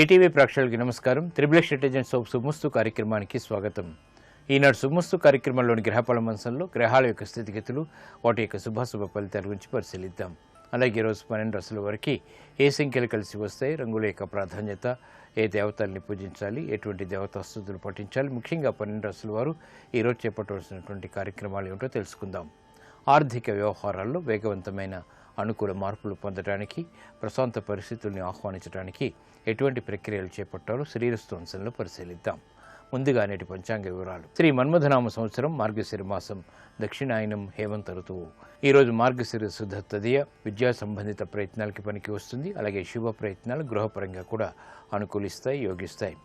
ETV ప్రేక్షకులకి నమస్కారం. Triple intelligence of సుముస్తు కార్యక్రమానికి స్వాగతం. ఈనాడు సుముస్తు కార్యక్రమంలోని గ్రహఫల మంచంలో గ్రహాల యొక్క స్థితిగతులు, వాటి యొక్క శుభాశుభ ఫలితాల గురించి పరిశీలిద్దాం. అలాగే ఈరోజు 12 రాశుల వరకు ఏ సంఖ్యలు కలిసి వస్తాయి, రంగుల యొక్క ప్రాధాన్యత, ఏ దేవతల్ని పూజించాలి, ఎటువంటి దేవతాస్తుతులు పఠించాలి, ముఖ్యంగా 12 రాశుల వారు ఈరోజు చేపట్టవలసినటువంటి కార్యక్రమాలు ఏమిటో తెలుసుకుందాం. ఆర్థిక వ్యవహారాల్లో వేగవంతమైన అనుకూల మార్పులు పొందడానికి, ప్రశాంత పరిస్థితుల్ని ఆహ్వానించడానికి ఎటువంటి ప్రక్రియలు చేపట్టాలో శరీరస్థ అంశంలో పరిశీలిద్దాం. ముందుగా నేటి పంచాంగ వివరాలు. శ్రీ మన్మథనామ సంవత్సరం మార్గశిర మాసం, దక్షిణాయనం, హేమంత ఋతువు. ఈరోజు మార్గశిర శుద్ధ తదియ విద్యా సంబంధిత ప్రయత్నాలకి పనికి వస్తుంది. అలాగే శుభ ప్రయత్నాలు గృహపరంగా కూడా అనుకూలిస్తాయి, యోగిస్తాయి.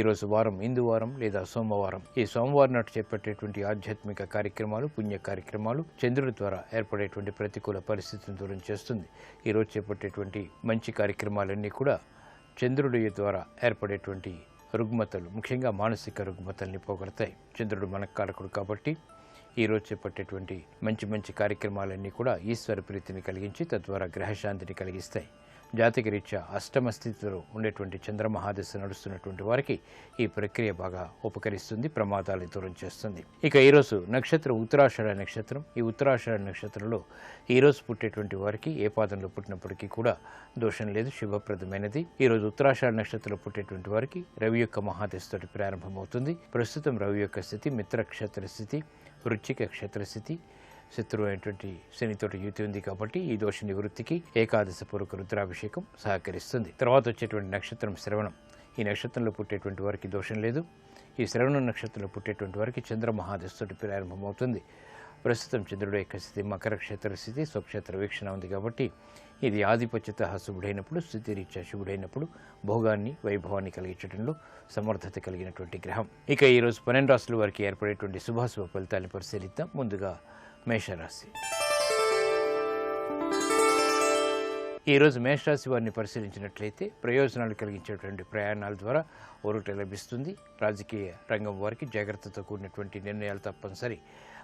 ఈరోజు వారం ఇందువారం లేదా సోమవారం. ఈ సోమవారం నాటి చేపట్టేటువంటి ఆధ్యాత్మిక కార్యక్రమాలు, పుణ్య కార్యక్రమాలు చంద్రుడి ద్వారా ఏర్పడేటువంటి ప్రతికూల పరిస్థితిని దూరం చేస్తుంది. ఈరోజు చేపట్టేటువంటి మంచి కార్యక్రమాలన్నీ కూడా చంద్రుడి ద్వారా ఏర్పడేటువంటి రుగ్మతలు, ముఖ్యంగా మానసిక రుగ్మతల్ని పోగొడతాయి. చంద్రుడు మనకారకుడు కాబట్టి ఈరోజు చేపట్టేటువంటి మంచి కార్యక్రమాలన్నీ కూడా ఈశ్వర ప్రీతిని కలిగించి తద్వారా గ్రహశాంతిని కలిగిస్తాయి. జాతక రీత్యా అష్టమ స్థితిలో ఉండేటువంటి చంద్రమహాదశ నడుస్తున్నటువంటి వారికి ఈ ప్రక్రియ బాగా ఉపకరిస్తుంది, ప్రమాదాలను దూరం చేస్తుంది. ఇక ఈరోజు నక్షత్రం ఉత్తరాషాఢ నక్షత్రం. ఈ ఉత్తరాషాఢ నక్షత్రంలో ఈరోజు పుట్టేటువంటి వారికి ఏ పాదంలో పుట్టినప్పటికీ కూడా దోషం లేదు, శుభప్రదమైనది. ఈరోజు ఉత్తరాషాఢ నక్షత్రంలో పుట్టేటువంటి వారికి రవి యొక్క మహాదశతోటి ప్రారంభమవుతుంది. ప్రస్తుతం రవి యొక్క స్థితి మిత్ర క్షేత్ర స్థితి, వృశ్చిక క్షేత్ర స్థితి, శత్రువు అయినటువంటి శనితోటి యుతి ఉంది కాబట్టి ఈ దోష నివృత్తికి ఏకాదశ పూర్వక రుద్రాభిషేకం సహకరిస్తుంది. తర్వాత వచ్చేటువంటి నక్షత్రం శ్రవణం. ఈ నక్షత్రంలో పుట్టేటువంటి వారికి దోషం లేదు. ఈ శ్రవణ నక్షత్రంలో పుట్టేటువంటి వారికి చంద్ర మహాదశతోటి ప్రారంభమవుతుంది. ప్రస్తుతం చంద్రుడు యొక్క స్థితి మకర క్షేత్ర స్థితి, స్వక్షేత్ర వీక్షణ ఉంది కాబట్టి ఇది ఆధిపత్యత శుభుడైనప్పుడు, స్థితిరీత్యా శుభుడైనప్పుడు భోగాన్ని, వైభవాన్ని కలిగించడంలో సమర్థత కలిగినటువంటి గ్రహం. ఇక ఈరోజు 12 రాశుల వారికి ఏర్పడేటువంటి శుభాశుభ ఫలితాలను పరిశీలిద్దాం. ముందుగా మేషరాశి. ఈరోజు మేషరాశి వారిని పరిశీలించినట్లయితే ప్రయోజనాలు కలిగించేటువంటి ప్రయాణాల ద్వారా ఊరట లభిస్తుంది. రాజకీయ రంగం వారికి జాగ్రత్తతో కూడినటువంటి నిర్ణయాలు తప్పనిసరి.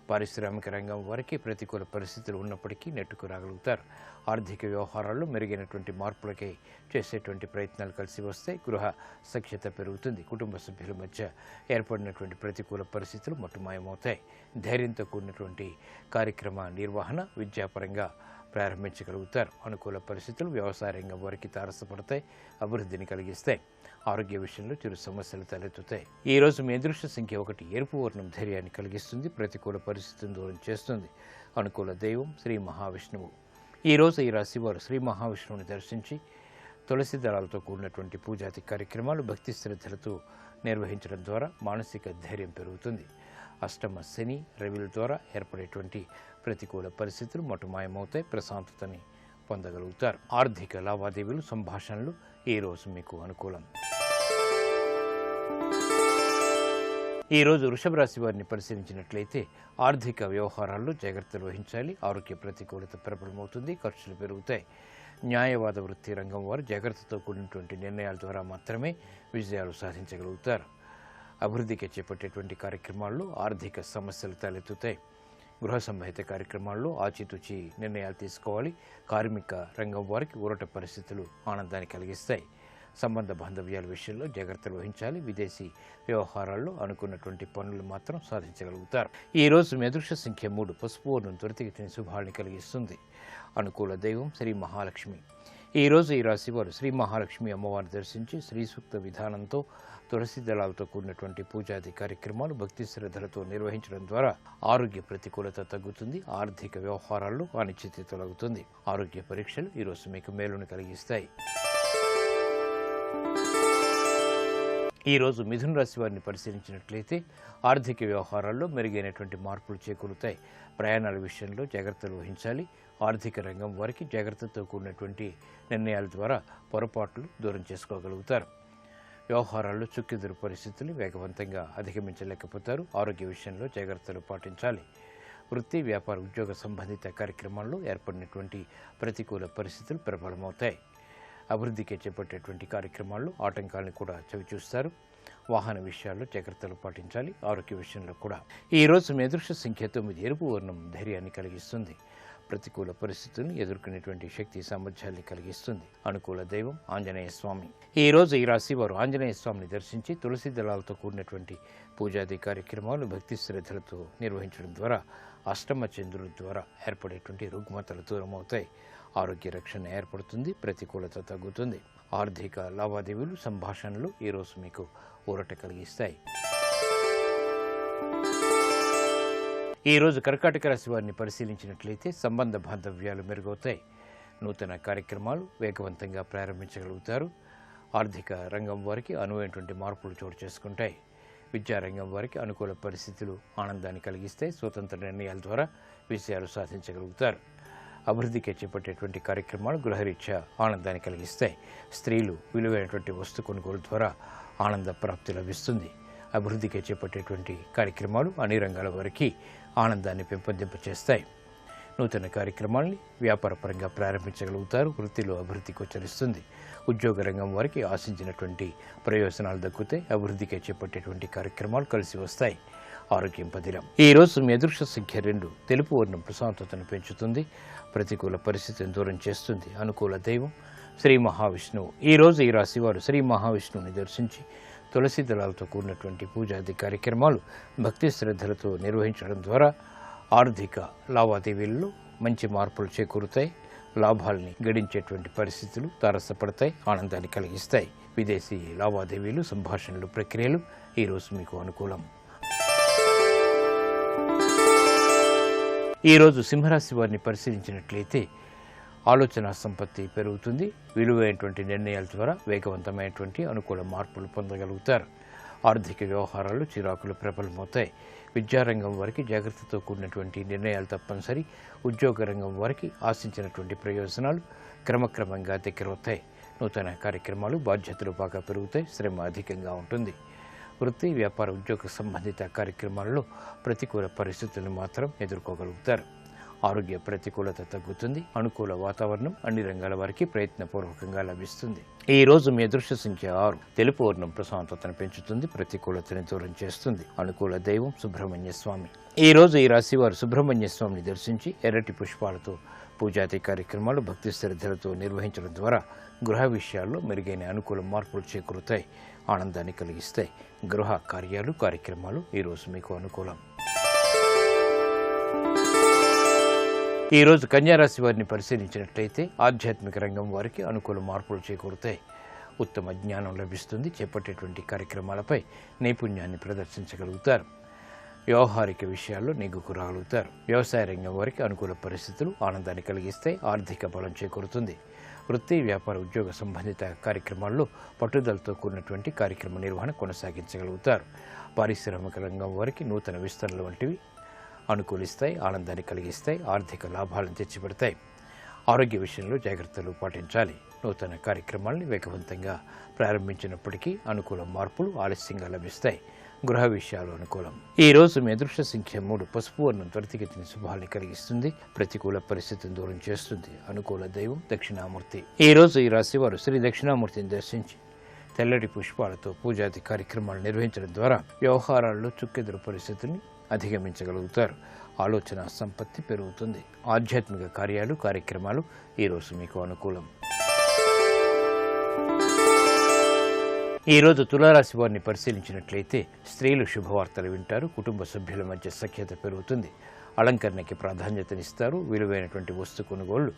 పారిశ్రామిక రంగం వారికి ప్రతికూల పరిస్థితులు ఉన్నప్పటికీ నెట్టుకు రాగలుగుతారు. ఆర్థిక వ్యవహారాల్లో మెరుగైనటువంటి మార్పులకై చేసేటువంటి ప్రయత్నాలు కలిసి వస్తే గృహ సఖ్యత పెరుగుతుంది. కుటుంబ సభ్యుల మధ్య ఏర్పడినటువంటి ప్రతికూల పరిస్థితులు మట్టుమాయమవుతాయి. ధైర్యంతో కూడినటువంటి కార్యక్రమ నిర్వహణ విద్యాపరంగా ప్రారంభించగలుగుతారు. అనుకూల పరిస్థితులు వ్యవసాయ రంగం వారికి తారసపడతాయి, అభివృద్ధిని కలిగిస్తాయి. ఆరోగ్య విషయంలో చిరు సమస్యలు తలెత్తుతాయి. ఈ రోజు మీ అదృష్ట సంఖ్య 1. ఎరుపు వర్ణం ధైర్యాన్ని కలిగిస్తుంది, ప్రతికూల పరిస్థితులను దూరం చేస్తుంది. అనుకూల దైవం శ్రీ మహావిష్ణువు. ఈ రోజు ఈ రాశి వారు శ్రీ మహావిష్ణువుని దర్శించి తులసి దళాలతో కూడినటువంటి పూజాది కార్యక్రమాలు భక్తి శ్రద్ధలతో నిర్వహించడం ద్వారా మానసిక ధైర్యం పెరుగుతుంది. అష్టమ శని, రవిల ద్వారా ఏర్పడేటువంటి ప్రతికూల పరిస్థితులు మటుమాయమవుతాయి, ప్రశాంతతని పొందగలుగుతారు. ఆర్థిక లావాదేవీలు, సంభాషణలు ఈ రోజు మీకు అనుకూలం. ఈరోజు వృషభ రాశి వారిని పరిశీలించినట్లయితే ఆర్థిక వ్యవహారాల్లో జాగ్రత్తలు వహించాలి. ఆరోగ్య ప్రతికూలత ప్రబలమవుతుంది, ఖర్చులు పెరుగుతాయి. న్యాయవాద వృత్తి రంగం వారు జాగ్రత్తతో కూడినటువంటి నిర్ణయాల ద్వారా మాత్రమే విజయాలు సాధించగలుగుతారు. అభివృద్ధికి చేపట్టేటువంటి కార్యక్రమాల్లో ఆర్థిక సమస్యలు తలెత్తుతాయి. గృహ సంబంధిత కార్యక్రమాల్లో ఆచితూచి నిర్ణయాలు తీసుకోవాలి. కార్మిక రంగం వారికి ఊరట పరిస్థితులు ఆనందాన్ని కలిగిస్తాయి. సంబంధ బాంధవ్యాల విషయంలో జాగ్రత్తలు వహించాలి. విదేశీ వ్యవహారాల్లో అనుకున్నటువంటి పనులు మాత్రం సాధించగలుగుతారు. ఈ రోజు మీ అదృష్ట సంఖ్య 3. పసుపు వర్ణం త్వరితగతిన శుభాన్ని కలిగిస్తుంది. అనుకూల దైవం శ్రీ మహాలక్ష్మి. ఈ రోజు ఈ రాశి వారు శ్రీ మహాలక్ష్మి అమ్మవారిని దర్శించి శ్రీ సూక్త విధానంతో తులసి దళాలతో కూడినటువంటి పూజాది కార్యక్రమాలు భక్తి శ్రద్ధలతో నిర్వహించడం ద్వారా ఆరోగ్య ప్రతికూలత తగ్గుతుంది. ఆర్థిక వ్యవహారాల్లో అనిశ్చితి తొలగుతుంది. ఆరోగ్య పరీక్షలు ఈరోజు మీకు మేలును కలిగిస్తాయి. ఈరోజు మిథున రాశి వారిని పరిశీలించినట్లయితే ఆర్థిక వ్యవహారాల్లో మెరుగైనటువంటి మార్పులు చేకూరుతాయి. ప్రయాణాల విషయంలో జాగ్రత్తలు వహించాలి. ఆర్థిక రంగం వారికి జాగ్రత్తతో కూడినటువంటి నిర్ణయాల ద్వారా పొరపాట్లు దూరం చేసుకోగలుగుతారు. వ్యవహారాల్లో చుక్కెదురు పరిస్థితులు వేగవంతంగా అధిగమించలేకపోతారు. ఆరోగ్య విషయంలో జాగ్రత్తలు పాటించాలి. వృత్తి, వ్యాపార, ఉద్యోగ సంబంధిత కార్యక్రమాల్లో ఏర్పడినటువంటి ప్రతికూల పరిస్థితులు ప్రబలమవుతాయి. అభివృద్ధికి చేపట్టేటువంటి కార్యక్రమాల్లో ఆటంకాలను కూడా చవిచూస్తారు. వాహన విషయాల్లో జాగ్రత్తలు పాటించాలి. ఆరోగ్య విషయంలో కూడా. ఈ రోజు మీ అదృష్ట సంఖ్య 9. ఎరుపు వర్ణం ధైర్యాన్ని కలిగిస్తుంది. ప్రతికూల పరిస్థితులను ఎదుర్కొనేటువంటి శక్తి సామర్థ్యాన్ని కలిగిస్తుంది. అనుకూల దైవం ఆంజనేయ స్వామి. ఈ రోజు ఈ రాశి వారు ఆంజనేయ స్వామిని దర్శించి తులసి దళాలతో కూడినటువంటి పూజాది కార్యక్రమాలు భక్తి శ్రద్ధలతో నిర్వహించడం ద్వారా అష్టమ చంద్రుల ద్వారా ఏర్పడేటువంటి రుగ్మతలు దూరం అవుతాయి. ఆరోగ్య రక్షణ ఏర్పడుతుంది. ప్రతికూలత తగ్గుతుంది. ఆర్థిక లావాదేవీలు సంభాషణలు ఈరోజు మీకు ఊరట కలిగిస్తాయి. ఈరోజు కర్కాటక రాశి వారిని పరిశీలించినట్లయితే సంబంధ బాంధవ్యాలు మెరుగవుతాయి. నూతన కార్యక్రమాలు వేగవంతంగా ప్రారంభించగలుగుతారు. ఆర్థిక రంగం వారికి అనువైనటువంటి మార్పులు చోటు చేసుకుంటాయి. విద్యారంగం వారికి అనుకూల పరిస్థితులు ఆనందాన్ని కలిగిస్తాయి. స్వతంత్ర నిర్ణయాల ద్వారా విజయాలు సాధించగలుగుతారు. అభివృద్ధికి చేపట్టేటువంటి కార్యక్రమాలు గృహరీత్యా ఆనందాన్ని కలిగిస్తాయి. స్త్రీలు విలువైనటువంటి వస్తు కొనుగోలు ద్వారా ఆనంద ప్రాప్తి లభిస్తుంది. అభివృద్ధికి చేపట్టేటువంటి కార్యక్రమాలు అన్ని రంగాల వారికి ఆనందాన్ని పెంపొందింపచేస్తాయి. నూతన కార్యక్రమాల్ని వ్యాపారపరంగా ప్రారంభించగలుగుతారు. వృత్తిలో అభివృద్ధి గోచరిస్తుంది. ఉద్యోగ రంగం వారికి ఆశించినటువంటి ప్రయోజనాలు దక్కుతాయి. అభివృద్ధికి చేపట్టేటువంటి కార్యక్రమాలు కలిసి వస్తాయి. ఆరోగ్యం పదిలం. ఈ రోజు మీ అదృష్ట సంఖ్య 2. తెలుపు వర్ణం ప్రశాంతతను పెంచుతుంది. ప్రతికూల పరిస్థితిని దూరం చేస్తుంది. అనుకూల దైవం శ్రీ మహావిష్ణువు. ఈ రోజు ఈ రాశి వారు శ్రీ మహావిష్ణువుని దర్శించి తులసి దళాలతో కూడినటువంటి పూజాది కార్యక్రమాలు భక్తి శ్రద్ధలతో నిర్వహించడం ద్వారా ఆర్థిక లావాదేవీల్లో మంచి మార్పులు చేకూరుతాయి. లాభాల్ని గడించేటువంటి పరిస్థితులు తారసపడతాయి. ఆనందాన్ని కలిగిస్తాయి. విదేశీ లావాదేవీలు సంభాషణలు ప్రక్రియలు ఈరోజు మీకు అనుకూలం. ఈరోజు సింహరాశి వారిని పరిశీలించినట్లయితే ఆలోచన సంపత్తి పెరుగుతుంది. విలువైనటువంటి నిర్ణయాల ద్వారా వేగవంతమైనటువంటి అనుకూల మార్పులు పొందగలుగుతారు. ఆర్థిక వ్యవహారాలు చిరాకులు ప్రబలమవుతాయి. విద్యారంగం వారికి జాగ్రత్తతో కూడినటువంటి నిర్ణయాలు తప్పనిసరి. ఉద్యోగ రంగం వారికి ఆశించినటువంటి ప్రయోజనాలు క్రమక్రమంగా దగ్గరవుతాయి. నూతన కార్యక్రమాలు బాధ్యతలు బాగా పెరుగుతాయి. శ్రమ అధికంగా ఉంటుంది. వృత్తి వ్యాపార ఉద్యోగ సంబంధిత కార్యక్రమాల్లో ప్రతికూల పరిస్థితులను మాత్రం ఎదుర్కోగలుగుతారు. ఆరోగ్య ప్రతికూలత తగ్గుతుంది. అనుకూల వాతావరణం అన్ని రంగాల వారికి ప్రయత్నపూర్వకంగా లభిస్తుంది. ఈ రోజు మీ అదృష్ట సంఖ్య 6. తెలుపు వర్ణం ప్రశాంతతను పెంచుతుంది. ప్రతికూలతని దూరం చేస్తుంది. అనుకూల దైవం సుబ్రహ్మణ్య స్వామి. ఈ రోజు ఈ రాశి వారు సుబ్రహ్మణ్య స్వామిని దర్శించి ఎర్రటి పుష్పాలతో పూజాది కార్యక్రమాలు భక్తి శ్రద్ధలతో నిర్వహించడం ద్వారా గృహ విషయాల్లో మెరుగైన అనుకూల మార్పులు చేకూరుతాయి. ఆనందాన్ని కలిగిస్తాయి. గృహ కార్యాలు కార్యక్రమాలు ఈరోజు మీకు అనుకూలం. ఈరోజు కన్యారాశి వారిని పరిశీలించినట్లయితే ఆధ్యాత్మిక రంగం వారికి అనుకూల మార్పులు చేకూరుతాయి. ఉత్తమ జ్ఞానం లభిస్తుంది. చేపట్టేటువంటి కార్యక్రమాలపై నైపుణ్యాన్ని ప్రదర్శించగలుగుతారు. వ్యవహారిక విషయాల్లో నెగ్గుకు రాగలుగుతారు. వ్యవసాయ రంగం వారికి అనుకూల పరిస్థితులు ఆనందాన్ని కలిగిస్తాయి. ఆర్థిక బలం చేకూరుతుంది. వృత్తి వ్యాపార ఉద్యోగ సంబంధిత కార్యక్రమాల్లో పట్టుదలతో కూడినటువంటి కార్యక్రమ నిర్వహణ కొనసాగించగలుగుతారు. పారిశ్రామిక రంగం వారికి నూతన విస్తరణలు వంటివి అనుకూలిస్తాయి. ఆనందాన్ని కలిగిస్తాయి. ఆర్థిక లాభాలను తెచ్చిపెడతాయి. ఆరోగ్య విషయంలో జాగ్రత్తలు పాటించాలి. నూతన కార్యక్రమాలను వేగవంతంగా ప్రారంభించినప్పటికీ అనుకూల మార్పులు ఆలస్యంగా లభిస్తాయి. గృహ విషయాలు అనుకూలం. ఈ రోజు మీ అదృష్ట సంఖ్య 3. పసుపు వర్ణం త్వరితగతిన శుభాన్ని కలిగిస్తుంది. ప్రతికూల పరిస్థితిని దూరం చేస్తుంది. అనుకూల దైవం దక్షిణామూర్తి. ఈ రోజు ఈ రాశి వారు శ్రీ దక్షిణామూర్తిని దర్శించి తెల్లటి పుష్పాలతో పూజాది కార్యక్రమాలు నిర్వహించడం ద్వారా వ్యవహారాల్లో చుక్కెదురు పరిస్థితిని అధిగమించగలుగుతారు. ఆలోచన సంపత్తి పెరుగుతుంది. ఆధ్యాత్మిక కార్యాలు కార్యక్రమాలు ఈరోజు మీకు అనుకూలం. ఈరోజు తులారాశి వారిని పరిశీలించినట్లయితే స్త్రీలు శుభవార్తలు వింటారు. కుటుంబ సభ్యుల మధ్య సఖ్యత పెరుగుతుంది. అలంకరణకి ప్రాధాన్యతనిస్తారు. విలువైనటువంటి వస్తు కొనుగోళ్లు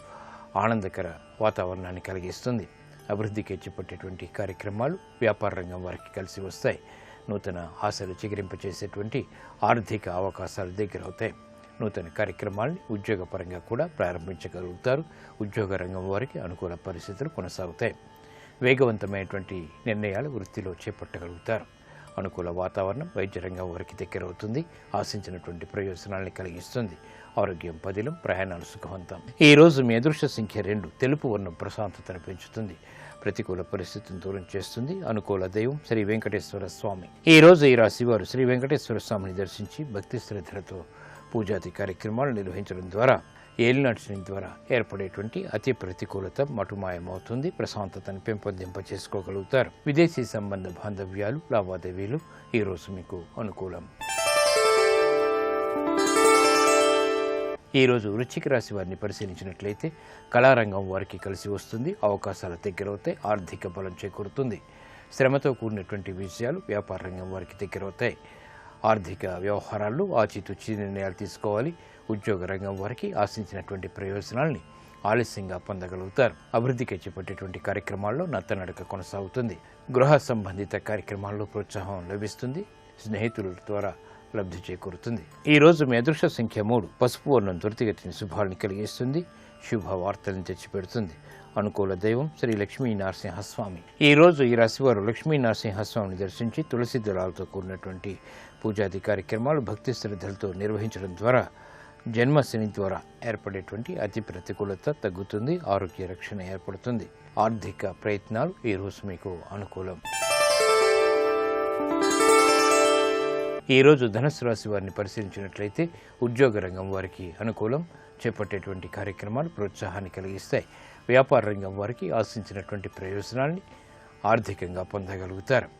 ఆనందకర వాతావరణాన్ని కలిగిస్తుంది. అభివృద్ధికి చేపట్టేటువంటి కార్యక్రమాలు వ్యాపార రంగం వారికి కలిసి వస్తాయి. నూతన ఆశలు చిగురింపచేసేటువంటి ఆర్థిక అవకాశాలు దగ్గరవుతాయి. నూతన కార్యక్రమాల్ని ఉద్యోగపరంగా కూడా ప్రారంభించగలుగుతారు. ఉద్యోగ రంగం వారికి అనుకూల పరిస్థితులు కొనసాగుతాయి. వేగవంతమైనటువంటి నిర్ణయాలు వృత్తిలో చేపట్టగలుగుతారు. అనుకూల వాతావరణం వైద్య రంగం వారికి దగ్గరవుతుంది. ఆశించినటువంటి ప్రయోజనాల్ని కలిగిస్తుంది. ఆరోగ్యం పదిలం. ప్రయాణాలు సుఖవంతం. ఈ రోజు మీ అదృష్ట సంఖ్య 2. తెలుపు వర్ణం ప్రశాంతతను పెంచుతుంది. ప్రతికూల పరిస్థితిని దూరం చేస్తుంది. అనుకూల దైవం శ్రీ వెంకటేశ్వర స్వామి. ఈ రోజు ఈ రాశి వారు శ్రీ వెంకటేశ్వర స్వామిని దర్శించి భక్తి శ్రద్ధలతో పూజాది కార్యక్రమాలు నిర్వహించడం ద్వారా ఏలినాటి శని ద్వారా ఏర్పడేటువంటి అతి ప్రతికూలత మటుమాయమవుతుంది. ప్రశాంతతను పెంపొందింపచేసుకోగలుగుతారు. విదేశీ సంబంధ బాంధవ్యాలు లావాదేవీలు ఈరోజు మీకు అనుకూలం. ఈరోజు వృశ్చిక రాశి వారిని పరిశీలించినట్లయితే కళారంగం వారికి కలిసి వస్తుంది, అవకాశాలు దగ్గరవుతాయి, ఆర్థిక బలం చేకూరుతుంది. శ్రమతో కూడినటువంటి విషయాలు వ్యాపార రంగం వారికి దగ్గరవుతాయి. ఆర్థిక వ్యవహారాల్లో ఆచితూచి నిర్ణయాలు తీసుకోవాలి. ఉద్యోగ రంగం వారికి ఆశించినటువంటి ప్రయోజనాల్ని ఆలస్యంగా పొందగలుగుతారు. అభివృద్ధికి చేపట్టేటువంటి కార్యక్రమాల్లో నత్తనడక కొనసాగుతుంది. గృహ సంబంధిత కార్యక్రమాల్లో ప్రోత్సాహం లభిస్తుంది. స్నేహితుల ద్వారా లబ్ధి చేకూరుతుంది. ఈ రోజు మీ అదృష్ట సంఖ్య 3. పసుపు వర్ణం త్వరితగతిని శుభాలను కలిగిస్తుంది, శుభవార్తలను తెచ్చిపెడుతుంది. అనుకూల దైవం శ్రీ లక్ష్మీ నరసింహస్వామి. ఈ రోజు ఈ రాశివారు లక్ష్మీ నరసింహస్వామిని దర్శించి తులసి దళాలతో కూడినటువంటి పూజాది కార్యక్రమాలు భక్తి శ్రద్ధలతో నిర్వహించడం ద్వారా జన్మశని ద్వారా ఏర్పడేటువంటి అతి ప్రతికూలత తగ్గుతుంది, ఆరోగ్య రక్షణ ఏర్పడుతుంది. ఆర్థిక ప్రయత్నాలు ఈ రోజు మీకు అనుకూలం. ఈ రోజు ధనుస్సు రాశి వారిని పరిశీలించినట్లయితే ఉద్యోగ రంగం వారికి అనుకూలం, చేపట్టేటువంటి కార్యక్రమాలు ప్రోత్సాహాన్ని కలిగిస్తాయి. వ్యాపార రంగం వారికి ఆశించినటువంటి ప్రయోజనాల్ని ఆర్థికంగా పొందగలుగుతారు.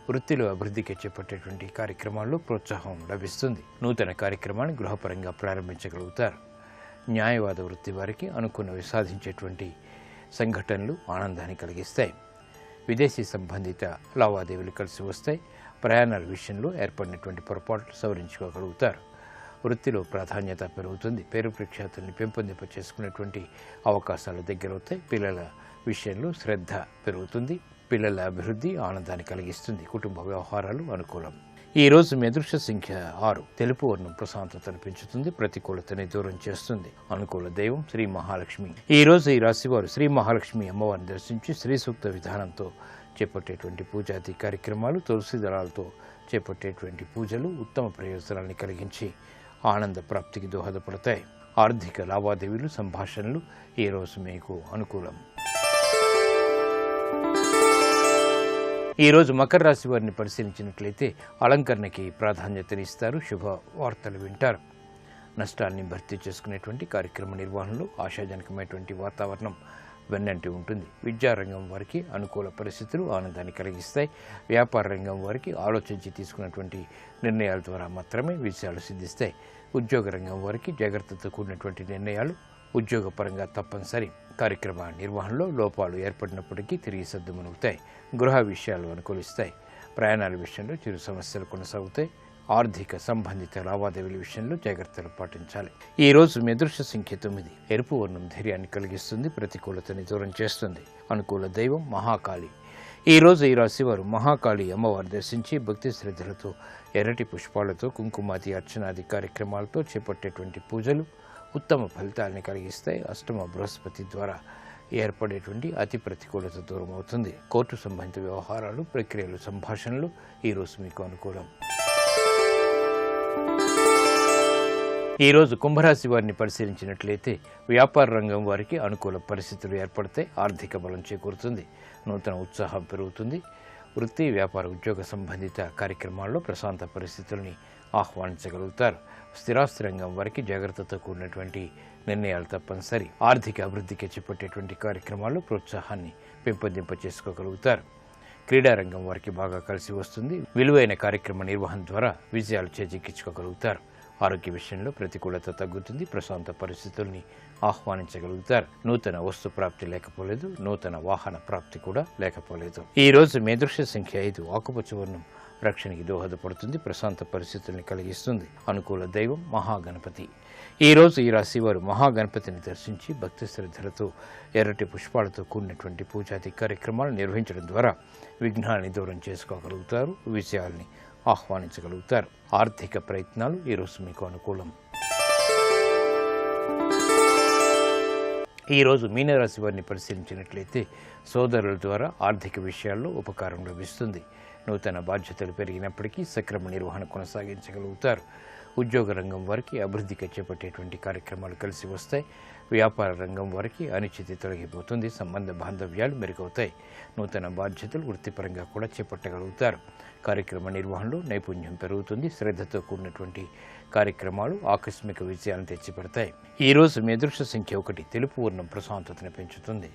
వృత్తిలో అభివృద్ధికి చేపట్టేటువంటి కార్యక్రమాల్లో ప్రోత్సాహం లభిస్తుంది. నూతన కార్యక్రమాన్ని గృహపరంగా ప్రారంభించగలుగుతారు. న్యాయవాద వృత్తి వారికి అనుకున్నవి సాధించేటువంటి సంఘటనలు ఆనందాన్ని కలిగిస్తాయి. విదేశీ సంబంధిత లావాదేవీలు కలిసి వస్తాయి. ప్రయాణాల విషయంలో ఏర్పడినటువంటి పొరపాట్లు సవరించుకోగలుగుతారు. వృత్తిలో ప్రాధాన్యత పెరుగుతుంది. పేరు ప్రఖ్యాతుల్ని పెంపొందింప చేసుకునేటువంటి అవకాశాలు దగ్గరవుతాయి. పిల్లల విషయంలో శ్రద్ధ పెరుగుతుంది. పిల్లల అభివృద్ధి ఆనందాన్ని కలిగిస్తుంది. కుటుంబ వ్యవహారాలు అనుకూలం. ఈ రోజు మీ అదృష్ట సంఖ్య 6. తెలుపు వర్ణం ప్రశాంతతను పెంచుతుంది, ప్రతికూలతని దూరం చేస్తుంది. అనుకూల దైవం శ్రీ మహాలక్ష్మి. ఈ రోజు ఈ రాశివారు శ్రీ మహాలక్ష్మి అమ్మవారిని దర్శించి శ్రీ సూక్త విధానంతో చేపట్టేటువంటి పూజాది కార్యక్రమాలు, తులసి దళాలతో చేపట్టేటువంటి పూజలు ఉత్తమ ప్రయోజనాన్ని కలిగించి ఆనంద ప్రాప్తికి దోహదపడతాయి. ఆర్థిక లావాదేవీలు, సంభాషణలు ఈ రోజు మీకు అనుకూలం. ఈ రోజు మకర రాశి వారిని పరిశీలించినట్లయితే అలంకరణకి ప్రాధాన్యతనిస్తారు, శుభ వార్తలు వింటారు. నష్టాన్ని భర్తీ చేసుకునేటువంటి కార్యక్రమ నిర్వహణలో ఆశాజనకమైనటువంటి వాతావరణం వెన్నంటి ఉంటుంది. విద్యారంగం వారికి అనుకూల పరిస్థితులు ఆనందాన్ని కలిగిస్తాయి. వ్యాపార రంగం వారికి ఆలోచించి తీసుకున్నటువంటి నిర్ణయాల ద్వారా మాత్రమే విజయాలు సిద్ధిస్తాయి. ఉద్యోగ రంగం వారికి జాగ్రత్తతో కూడినటువంటి నిర్ణయాలు ఉద్యోగపరంగా తప్పనిసరి. కార్యక్రమ నిర్వహణలో లోపాలు ఏర్పడినప్పటికీ తిరిగి సర్దుమణుగుతాయి. గృహ విషయాలు అనుకూలిస్తాయి. ప్రయాణాల విషయంలో చిరు సమస్యలు కొనసాగుతాయి. ఆర్థిక సంబంధిత లావాదేవీల విషయంలో జాగ్రత్తలు పాటించాలి. ఈ రోజు మీ అదృష్ట సంఖ్య 9. ఎరుపు వర్ణం ధైర్యాన్ని కలిగిస్తుంది, ప్రతికూలతని దూరం చేస్తుంది. అనుకూల దైవం మహాకాళి. ఈ రోజు ఈ రాశివారు మహాకాళి అమ్మవారి దర్శించి భక్తి శ్రద్ధలతో ఎర్రటి పుష్పాలతో కుంకుమాది అర్చనాది కార్యక్రమాలతో చేపట్టేటువంటి పూజలు ఉత్తమ ఫలితాలని కలిగిస్తాయి. అష్టమ బృహస్పతి ద్వారా ఏర్పడేటువంటి అతి ప్రతికూలత దూరం అవుతుంది. కోర్టు సంబంధిత వ్యవహారాలు, ప్రక్రియలు, సంభాషణలు ఈ రోజు మీకు అనుకూలం. ఈ రోజు కుంభరాశి వారిని పరిశీలించినట్లయితే వ్యాపార రంగం వారికి అనుకూల పరిస్థితులు ఏర్పడతాయి. ఆర్థిక బలం చేకూరుతుంది. నూతన ఉత్సాహం పెరుగుతుంది. వృత్తి, వ్యాపార, ఉద్యోగ సంబంధిత కార్యక్రమాల్లో ప్రశాంత పరిస్థితుల్ని ఆహ్వానించగలుగుతారు. స్థిరాస్తి రంగం వారికి జాగ్రత్తతో కూడినటువంటి నిర్ణయాలు తప్పనిసరి. ఆర్థిక అభివృద్ధికి చేపట్టేటువంటి కార్యక్రమాల్లో ప్రోత్సాహాన్ని పెంపొందింప చేసుకోగలుగుతారు. క్రీడారంగం వారికి బాగా కలిసి వస్తుంది. విలువైన కార్యక్రమ నిర్వహణ ద్వారా విజయాలు చేజిక్కించుకోగలుగుతారు. ఆరోగ్య విషయంలో ప్రతికూలత తగ్గుతుంది. ప్రశాంత పరిస్థితుల్ని ఆహ్వానించగలుగుతారు. నూతన వస్తు ప్రాప్తి లేకపోలేదు, నూతన వాహన ప్రాప్తి కూడా లేకపోలేదు. ఈ రోజు మీ అదృష్ట సంఖ్య 5. ఆకుపచ్చ వర్ణం రక్షణకి దోహదపడుతుంది, ప్రశాంత పరిస్థితుల్ని కలిగిస్తుంది. అనుకూల దైవం మహాగణపతి. ఈ రోజు ఈ రాశి వారు మహాగణపతిని దర్శించి భక్తి శ్రద్ధలతో ఎర్రటి పుష్పాలతో కూడినటువంటి పూజాది కార్యక్రమాలు నిర్వహించడం ద్వారా విఘ్నాన్ని దూరం చేసుకోగలుగుతారు. విజయాల్ని ఆహ్వానించగలుగుతారు. ఆర్థిక ప్రయత్నాలు ఈ రోజు మీకు అనుకూలం. ఈ రోజు మీనరాశి వారిని పరిశీలించినట్లయితే సోదరుల ద్వారా ఆర్థిక విషయాల్లో ఉపకారం లభిస్తుంది. నూతన బాధ్యతలు పెరిగినప్పటికీ సక్రమ నిర్వహణ కొనసాగించగలుగుతారు. ఉద్యోగ రంగం వారికి అభివృద్ధికి చేపట్టేటువంటి కార్యక్రమాలు కలిసి వస్తాయి. వ్యాపార రంగం వారికి అనిశ్చితి తొలగిపోతుంది. సంబంధ బాంధవ్యాలు మెరుగవుతాయి. నూతన బాధ్యతలు వృత్తిపరంగా కూడా చేపట్టగలుగుతారు. కార్యక్రమ నిర్వహణలో నైపుణ్యం పెరుగుతుంది. శ్రద్ధతో కూడినటువంటి కార్యక్రమాలు ఆకస్మిక విజయాలను తెచ్చిపెడతాయి. ఈ రోజు మీ అదృష్ట సంఖ్య 1. తెలుపు వర్ణం ప్రశాంతతను పెంచుతుంది.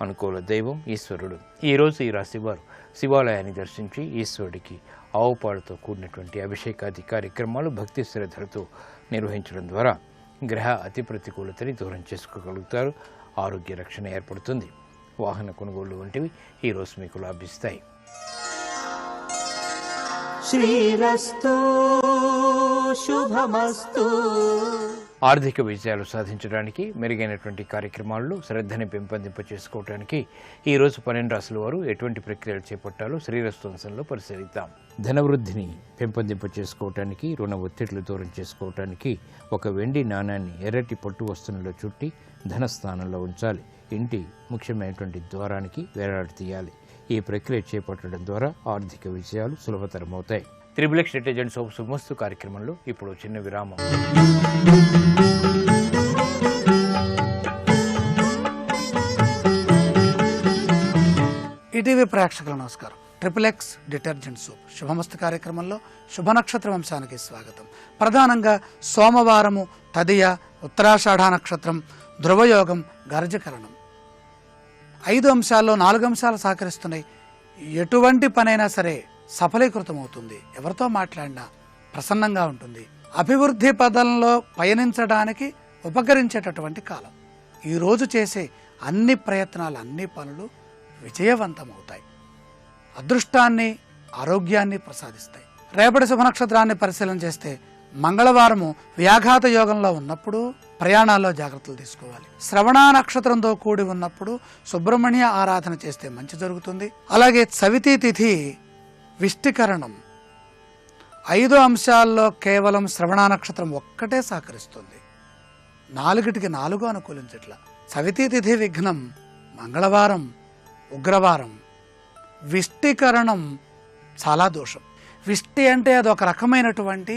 అనుకూల దైవం ఈశ్వరుడు. ఈ రోజు ఈ రాశివారు శివాలయాన్ని దర్శించి ఈశ్వరుడికి ఆవుపాలతో కూడినటువంటి అభిషేకాది కార్యక్రమాలు భక్తి శ్రద్ధలతో నిర్వహించడం ద్వారా గ్రహ అతి ప్రతికూలతని దూరం చేసుకోగలుగుతారు. ఆరోగ్య రక్షణ ఏర్పడుతుంది. వాహన కొనుగోలు వంటివి ఈరోజు మీకు లాభిస్తాయి. శ్రీరస్తు శుభమస్తు. ఆర్థిక విజయాలు సాధించడానికి మెరుగైనటువంటి కార్యక్రమాల్లో శ్రద్ధని పెంపొందింప చేసుకోవడానికి ఈరోజు 12 రాశుల వారు ఎటువంటి ప్రక్రియలు చేపట్టాలో శ్రీరస్తు అంశంలో పరిశీలిద్దాం. ధనవృద్ధిని పెంపొందింప చేసుకోవటానికి, రుణ ఒత్తిళ్లు దూరం చేసుకోవటానికి ఒక వెండి నాణాన్ని ఎర్రటి పట్టు వస్తువులలో చుట్టి ధనస్థానంలో ఉంచాలి. ఇంటి ముఖ్యమైనటువంటి ద్వారానికి వేలాడతీయాలి. ఈ ప్రక్రియ చేపట్టడం ద్వారా ఆర్థిక విజయాలు సులభతరమవుతాయి. త్రిబుల్ ఎక్స్ డిటర్జెంట్ సోప్ శుభమస్తు కార్యక్రమంలో ఇప్పుడు చిన్న విరామం. ఈటీవీ ప్రేక్షకుల నమస్కారం. ట్రిపుల్ ఎక్స్ డిటర్జెంట్ సోప్ శుభమస్తు కార్యక్రమంలో శుభ నక్షత్ర వంశానికి స్వాగతం. ప్రధానంగా సోమవారము, తదియ, ఉత్తరాషాఢ నక్షత్రం, ధ్రువయోగం, గర్జకరణం 5 అంశాల్లో 4 అంశాలు సహకరిస్తున్నాయి. ఎటువంటి పనైనా సరే సఫలీకృతం అవుతుంది. ఎవరితో మాట్లాడినా ప్రసన్నంగా ఉంటుంది. అభివృద్ధి పదంలో పయనించడానికి ఉపకరించేటటువంటి కాలం. ఈరోజు చేసే అన్ని ప్రయత్నాలు, అన్ని పనులు విజయవంతమవుతాయి. అదృష్టాన్ని, ఆరోగ్యాన్ని ప్రసాదిస్తాయి. రేపటి శుభ నక్షత్రాన్ని పరిశీలన చేస్తే మంగళవారము వ్యాఘాత యోగంలో ఉన్నప్పుడు ప్రయాణాల్లో జాగ్రత్తలు తీసుకోవాలి. శ్రవణ నక్షత్రంతో కూడి ఉన్నప్పుడు సుబ్రహ్మణ్య ఆరాధన చేస్తే మంచి జరుగుతుంది. అలాగే చవితి తిథి విష్టికరణం 5 అంశాల్లో కేవలం శ్రవణ నక్షత్రం ఒక్కటే సహకరిస్తుంది. 4కి 4 అనుకూలించట్ల. చవితి తిథి విఘ్నం, మంగళవారం ఉగ్రవారం, విష్టికరణం చాలా దోషం. విష్టి అంటే అదొక రకమైనటువంటి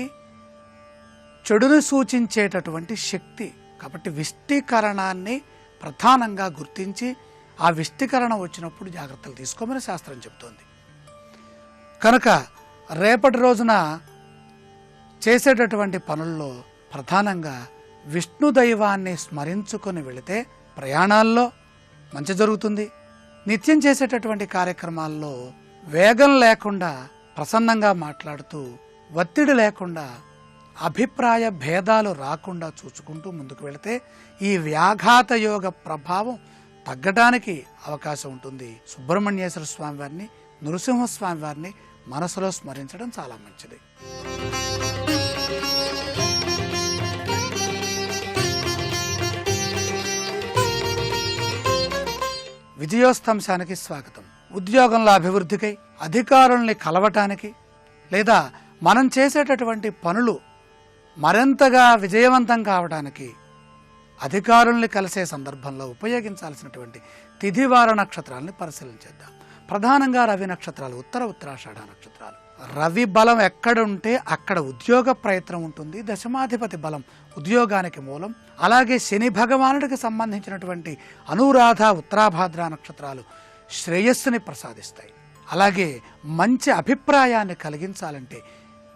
చెడును సూచించేటటువంటి శక్తి. కాబట్టి విష్టీకరణాన్ని ప్రధానంగా గుర్తించి ఆ విష్టీకరణ వచ్చినప్పుడు జాగ్రత్తలు తీసుకోమని శాస్త్రం చెబుతోంది. కనుక రేపటి రోజున చేసేటటువంటి పనుల్లో ప్రధానంగా విష్ణు దైవాన్ని స్మరించుకొని వెళితే ప్రయాణాల్లో మంచి జరుగుతుంది. నిత్యం చేసేటటువంటి కార్యక్రమాల్లో వేగం లేకుండా ప్రసన్నంగా మాట్లాడుతూ, ఒత్తిడి లేకుండా, అభిప్రాయ భేదాలు రాకుండా చూసుకుంటూ ముందుకు వెళితే ఈ వ్యాఘాత యోగ ప్రభావం తగ్గడానికి అవకాశం ఉంటుంది. సుబ్రహ్మణ్యేశ్వర స్వామి వారిని, నృసింహస్వామి వారిని మనసులో స్మరించడం చాలా మంచిది. విజయోస్తంశానికి స్వాగతం. ఉద్యోగంలో అభివృద్ధికై, అధికారుల్ని కలవటానికి, లేదా మనం చేసేటటువంటి పనులు మరింతగా విజయవంతం కావడానికి అధికారుల్ని కలిసే సందర్భంలో ఉపయోగించాల్సినటువంటి తిథివార నక్షత్రాలని పరిశీలించేద్దాం. ప్రధానంగా రవి నక్షత్రాలు, ఉత్తరాషాఢ నక్షత్రాలు. రవి బలం ఎక్కడుంటే అక్కడ ఉద్యోగ ప్రయత్నం ఉంటుంది. దశమాధిపతి బలం ఉద్యోగానికి మూలం. అలాగే శని భగవానుడికి సంబంధించినటువంటి అనురాధ, ఉత్తరాభాద్ర నక్షత్రాలు శ్రేయస్సుని ప్రసాదిస్తాయి. అలాగే మంచి అభిప్రాయాన్ని కలిగించాలంటే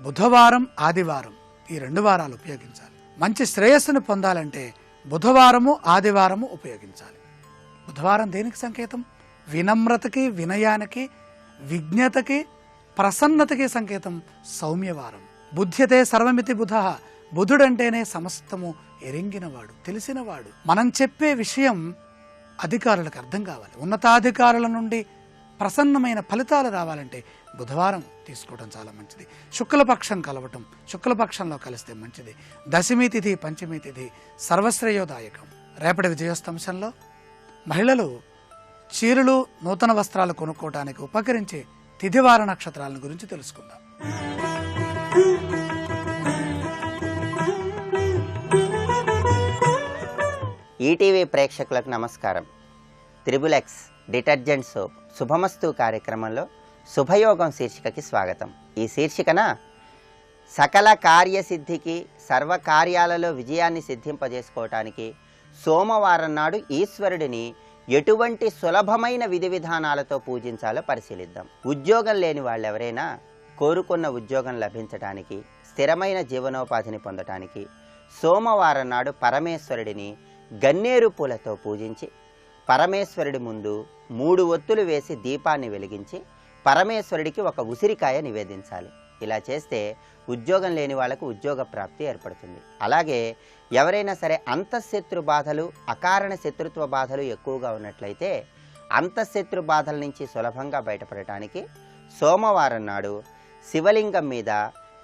బుధవారం, ఆదివారం ఈ 2 వారాలు ఉపయోగించాలి. మంచి శ్రేయస్సును పొందాలంటే బుధవారము, ఆదివారము ఉపయోగించాలి. బుధవారం దేనికి సంకేతం? వినమ్రతకి, వినయానికి, విజ్ఞతకి, ప్రసన్నతకి సంకేతం. సౌమ్యవారం. బుద్ధ్యతే సర్వమితి బుధ. బుధుడంటేనే సమస్తము ఎరింగినవాడు, తెలిసినవాడు. మనం చెప్పే విషయం అధికారులకు అర్థం కావాలి. ఉన్నతాధికారుల నుండి ప్రసన్నమైన ఫలితాలు రావాలంటే బుధవారం తీసుకోవడం చాలా మంచిది. శుక్లపక్షం కలవటం, శుక్లపక్షంలో కలిస్తే మంచిది. దశమి తిథి, పంచమి తిథి సర్వశ్రేయోదాయకం. రేపటి విజయోస్తంశంలో మహిళలు చీరలు, నూతన వస్త్రాలు కొనుక్కోవడానికి ఉపకరించే తిథివార నక్షత్రాలను గురించి తెలుసుకుందాం. ఈటీవీ ప్రేక్షకులకు నమస్కారం. త్రిబుల్ ఎక్స్ డిటర్జెంట్ సోప్ శుభమస్తు కార్యక్రమంలో శుభయోగం శీర్షికకి స్వాగతం. ఈ శీర్షికన సకల కార్యసిద్ధికి, సర్వకార్యాలలో విజయాన్ని సిద్ధింపజేసుకోవటానికి సోమవారం నాడు ఈశ్వరుడిని ఎటువంటి సులభమైన విధి విధానాలతో పూజించాలో పరిశీలిద్దాం. ఉద్యోగం లేని వాళ్ళు ఎవరైనా కోరుకున్న ఉద్యోగం లభించడానికి, స్థిరమైన జీవనోపాధిని పొందటానికి సోమవారం నాడు పరమేశ్వరుడిని గన్నేరు పూలతో పూజించి, పరమేశ్వరుడి ముందు 3 ఒత్తులు వేసి దీపాన్ని వెలిగించి పరమేశ్వరుడికి ఒక ఉసిరికాయ నివేదించాలి. ఇలా చేస్తే ఉద్యోగం లేని వాళ్ళకు ఉద్యోగ ప్రాప్తి ఏర్పడుతుంది. అలాగే ఎవరైనా సరే అంతఃశత్రు బాధలు, అకారణ శత్రుత్వ బాధలు ఎక్కువగా ఉన్నట్లయితే అంతఃశత్రు బాధల నుంచి సులభంగా బయటపడటానికి సోమవారం నాడు శివలింగం మీద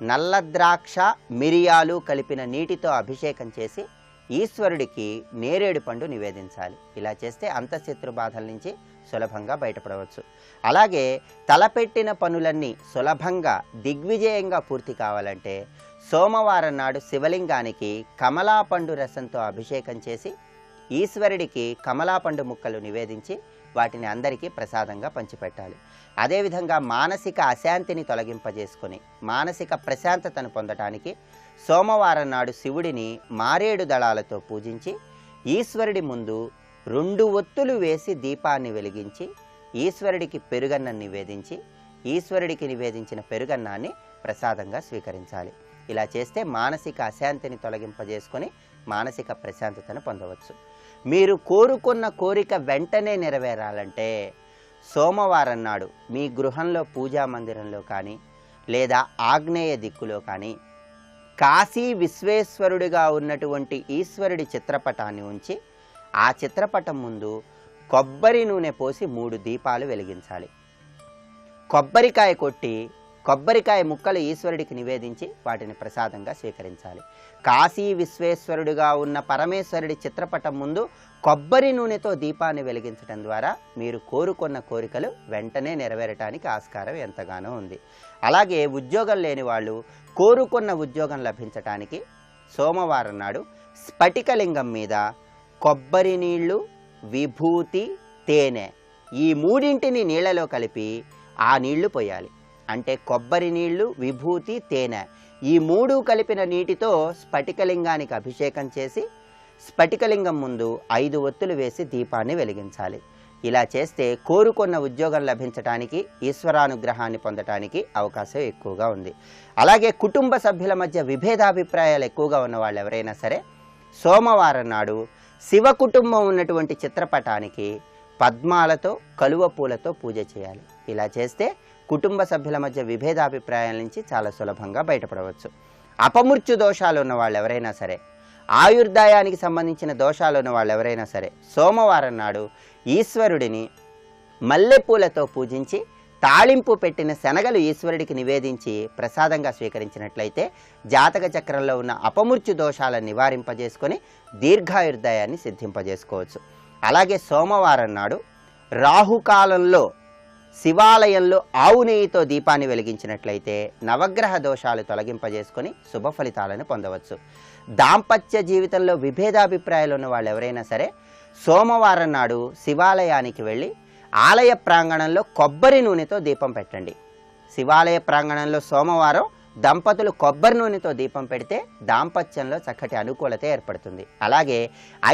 నల్ల ద్రాక్ష, మిరియాలు కలిపిన నీటితో అభిషేకం చేసి ఈశ్వరుడికి నేరేడు పండు నివేదించాలి. ఇలా చేస్తే అంతఃశత్రు బాధల నుంచి సులభంగా బయటపడవచ్చు. అలాగే తలపెట్టిన పనులన్నీ సులభంగా దిగ్విజయంగా పూర్తి కావాలంటే సోమవారం నాడు శివలింగానికి కమలాపండు రసంతో అభిషేకం చేసి ఈశ్వరుడికి కమలాపండు ముక్కలు నివేదించి వాటిని అందరికీ ప్రసాదంగా పంచిపెట్టాలి. అదేవిధంగా మానసిక అశాంతిని తొలగింపజేసుకొని మానసిక ప్రశాంతతను పొందటానికి సోమవారం నాడు శివుడిని మారేడు దళాలతో పూజించి ఈశ్వరుడి ముందు 2 ఒత్తులు వేసి దీపాన్ని వెలిగించి ఈశ్వరుడికి పెరుగన్నం నివేదించి ఈశ్వరుడికి నివేదించిన పెరుగన్నాన్ని ప్రసాదంగా స్వీకరించాలి. ఇలా చేస్తే మానసిక అశాంతిని తొలగింపజేసుకొని మానసిక ప్రశాంతతను పొందవచ్చు. మీరు కోరుకున్న కోరిక వెంటనే నెరవేరాలంటే సోమవారం నాడు మీ గృహంలో పూజా మందిరంలో కానీ లేదా ఆగ్నేయ దిక్కులో కానీ కాశీ విశ్వేశ్వరుడిగా ఉన్నటువంటి ఈశ్వరుడి చిత్రపటాన్ని ఉంచి ఆ చిత్రపటం ముందు కొబ్బరి నూనె పోసి 3 దీపాలు వెలిగించాలి. కొబ్బరికాయ కొట్టి కొబ్బరికాయ ముక్కలు ఈశ్వరుడికి నివేదించి వాటిని ప్రసాదంగా స్వీకరించాలి. కాశీ విశ్వేశ్వరుడిగా ఉన్న పరమేశ్వరుడి చిత్రపటం ముందు కొబ్బరి నూనెతో దీపాన్ని వెలిగించడం ద్వారా మీరు కోరుకున్న కోరికలు వెంటనే నెరవేరటానికి ఆస్కారం ఎంతగానో ఉంది. అలాగే ఉద్యోగం లేని వాళ్ళు కోరుకున్న ఉద్యోగం లభించటానికి సోమవారం నాడు స్ఫటికలింగం మీద కొబ్బరి నీళ్లు, విభూతి, తేనె ఈ 3ంటిని నీళ్లలో కలిపి ఆ నీళ్లు పోయాలి. అంటే కొబ్బరి నీళ్లు, విభూతి, తేనె ఈ 3 కలిపిన నీటితో స్ఫటికలింగానికి అభిషేకం చేసి స్ఫటికలింగం ముందు 5 ఒత్తులు వేసి దీపాన్ని వెలిగించాలి. ఇలా చేస్తే కోరుకున్న ఉద్యోగం లభించటానికి, ఈశ్వరానుగ్రహాన్ని పొందటానికి అవకాశం ఎక్కువగా ఉంది. అలాగే కుటుంబ సభ్యుల మధ్య విభేదాభిప్రాయాలు ఎక్కువగా ఉన్న వాళ్ళు ఎవరైనా సరే సోమవారం నాడు శివ కుటుంబం ఉన్నటువంటి చిత్రపటానికి పద్మాలతో, కలువ పూలతో పూజ చేయాలి. ఇలా చేస్తే కుటుంబ సభ్యుల మధ్య విభేదాభిప్రాయాల నుంచి చాలా సులభంగా బయటపడవచ్చు. అపమృత్యు దోషాలు ఉన్న వాళ్ళు ఎవరైనా సరే, ఆయుర్దాయానికి సంబంధించిన దోషాలు ఉన్న వాళ్ళు ఎవరైనా సరే సోమవారం నాడు ఈశ్వరుడిని మల్లెపూలతో పూజించి తాళింపు పెట్టిన శనగలు ఈశ్వరుడికి నివేదించి ప్రసాదంగా స్వీకరించినట్లయితే జాతక చక్రంలో ఉన్న అపమృత్యు దోషాలను నివారింపజేసుకొని దీర్ఘాయుర్దాయాన్ని సిద్ధింపజేసుకోవచ్చు. అలాగే సోమవారం నాడు రాహుకాలంలో శివాలయంలో ఆవు నెయ్యితో దీపాన్ని వెలిగించినట్లయితే నవగ్రహ దోషాలు తొలగింపజేసుకొని శుభ ఫలితాలను పొందవచ్చు. దాంపత్య జీవితంలో విభేదాభిప్రాయాలు ఉన్న వాళ్ళు ఎవరైనా సరే సోమవారం నాడు శివాలయానికి వెళ్ళి ఆలయ ప్రాంగణంలో కొబ్బరి నూనెతో దీపం పెట్టండి. శివాలయ ప్రాంగణంలో సోమవారం దంపతులు కొబ్బరి నూనెతో దీపం పెడితే దాంపత్యంలో చక్కటి అనుకూలత ఏర్పడుతుంది. అలాగే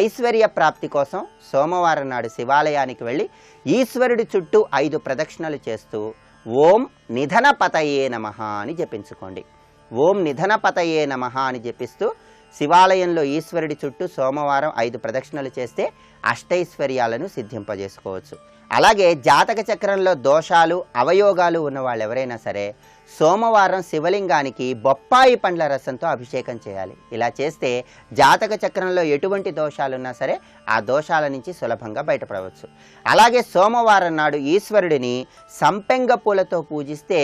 ఐశ్వర్య ప్రాప్తి కోసం సోమవారం నాడు శివాలయానికి వెళ్ళి ఈశ్వరుడి చుట్టూ 5 ప్రదక్షిణలు చేస్తూ ఓం నిధనపతయే నమః అని జపించుకోండి. ఓం నిధనపతయే నమః అని జపిస్తూ శివాలయంలో ఈశ్వరుడి చుట్టూ సోమవారం 5 ప్రదక్షిణలు చేస్తే అష్టైశ్వర్యాలను సిద్ధింపజేసుకోవచ్చు. అలాగే జాతక చక్రంలో దోషాలు, అవయోగాలు ఉన్న వాళ్ళు ఎవరైనా సరే సోమవారం శివలింగానికి బొప్పాయి పండ్ల రసంతో అభిషేకం చేయాలి. ఇలా చేస్తే జాతక చక్రంలో ఎటువంటి దోషాలున్నా సరే ఆ దోషాల నుంచి సులభంగా బయటపడవచ్చు. అలాగే సోమవారం నాడు ఈశ్వరుడిని సంపెంగ పూలతో పూజిస్తే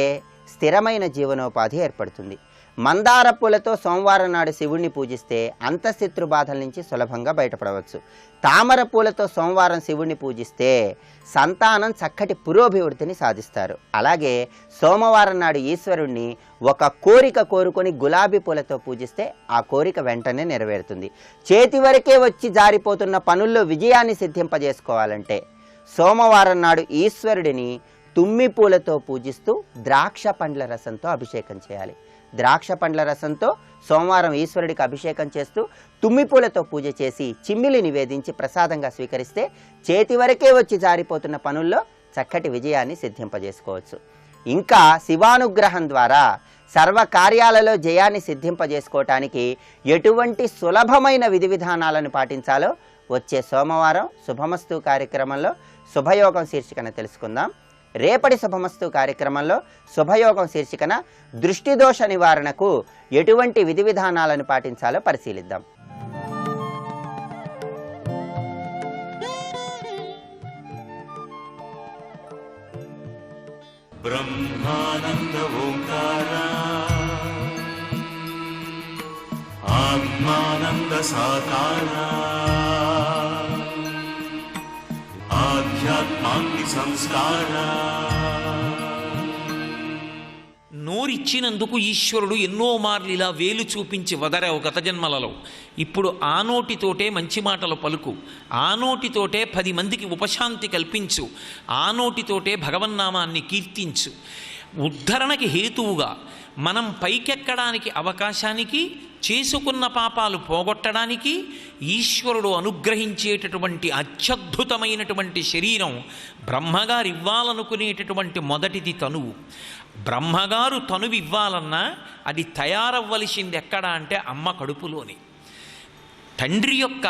స్థిరమైన జీవనోపాధి ఏర్పడుతుంది. మందార పూలతో సోమవారం నాడు శివుణ్ణి పూజిస్తే అంతఃశత్రు బాధల నుంచి సులభంగా బయటపడవచ్చు. తామర పూలతో సోమవారం శివుణ్ణి పూజిస్తే సంతానం చక్కటి పురోభివృద్ధిని సాధిస్తారు. అలాగే సోమవారం నాడు ఈశ్వరుణ్ణి ఒక కోరిక కోరుకొని గులాబీ పూలతో పూజిస్తే ఆ కోరిక వెంటనే నెరవేరుతుంది. చేతి వరకే వచ్చి జారిపోతున్న పనుల్లో విజయాన్ని సిద్ధింపజేసుకోవాలంటే సోమవారం నాడు ఈశ్వరుడిని తుమ్మి పూలతో పూజిస్తూ ద్రాక్ష పండ్ల రసంతో అభిషేకం చేయాలి. ద్రాక్ష పండ్ల రసంతో సోమవారం ఈశ్వరుడికి అభిషేకం చేస్తూ తుమ్మి పూలతో పూజ చేసి చిమ్మిలి నివేదించి ప్రసాదంగా స్వీకరిస్తే చేతి వరకే వచ్చి జారిపోతున్న పనుల్లో చక్కటి విజయాన్ని సిద్ధింపజేసుకోవచ్చు. ఇంకా శివానుగ్రహం ద్వారా సర్వ కార్యాలలో జయాన్ని సిద్ధింపజేసుకోవటానికి ఎటువంటి సులభమైన విధి విధానాలను పాటించాలో వచ్చే సోమవారం శుభమస్తు కార్యక్రమంలో శుభయోగం శీర్షికన తెలుసుకుందాం. రేపటి శుభమస్తు కార్యక్రమంలో శుభయోగం శీర్షికన దృష్టి దోష నివారణకు ఎటువంటి విధి విధానాలను పాటించాలో పరిశీలిద్దాం. బ్రహ్మానంద ఓంకార ఆత్మానంద సాకార ఆధ్యాత్మాగ్ని సంస్కార. నోరిచ్చినందుకు ఈశ్వరుడు ఎన్నో మార్లు ఇలా వేలు చూపించి వదరావు గత జన్మలలో. ఇప్పుడు ఆ నోటితోటే మంచి మాటలు పలుకు, ఆ నోటితోటే 10 మందికి ఉపశాంతి కల్పించు, ఆ నోటితోటే భగవన్నామాన్ని కీర్తించు. ఉద్ధరణకి హేతువుగా మనం పైకెక్కడానికి అవకాశానికి, చేసుకున్న పాపాలు పోగొట్టడానికి ఈశ్వరుడు అనుగ్రహించేటటువంటి అత్యద్భుతమైనటువంటి శరీరం బ్రహ్మగారు ఇవ్వాలనుకునేటటువంటి మొదటిది తనువు. బ్రహ్మగారు తనువు ఇవ్వాలన్నా అది తయారవ్వలసింది ఎక్కడ అంటే అమ్మ కడుపులోని. తండ్రి యొక్క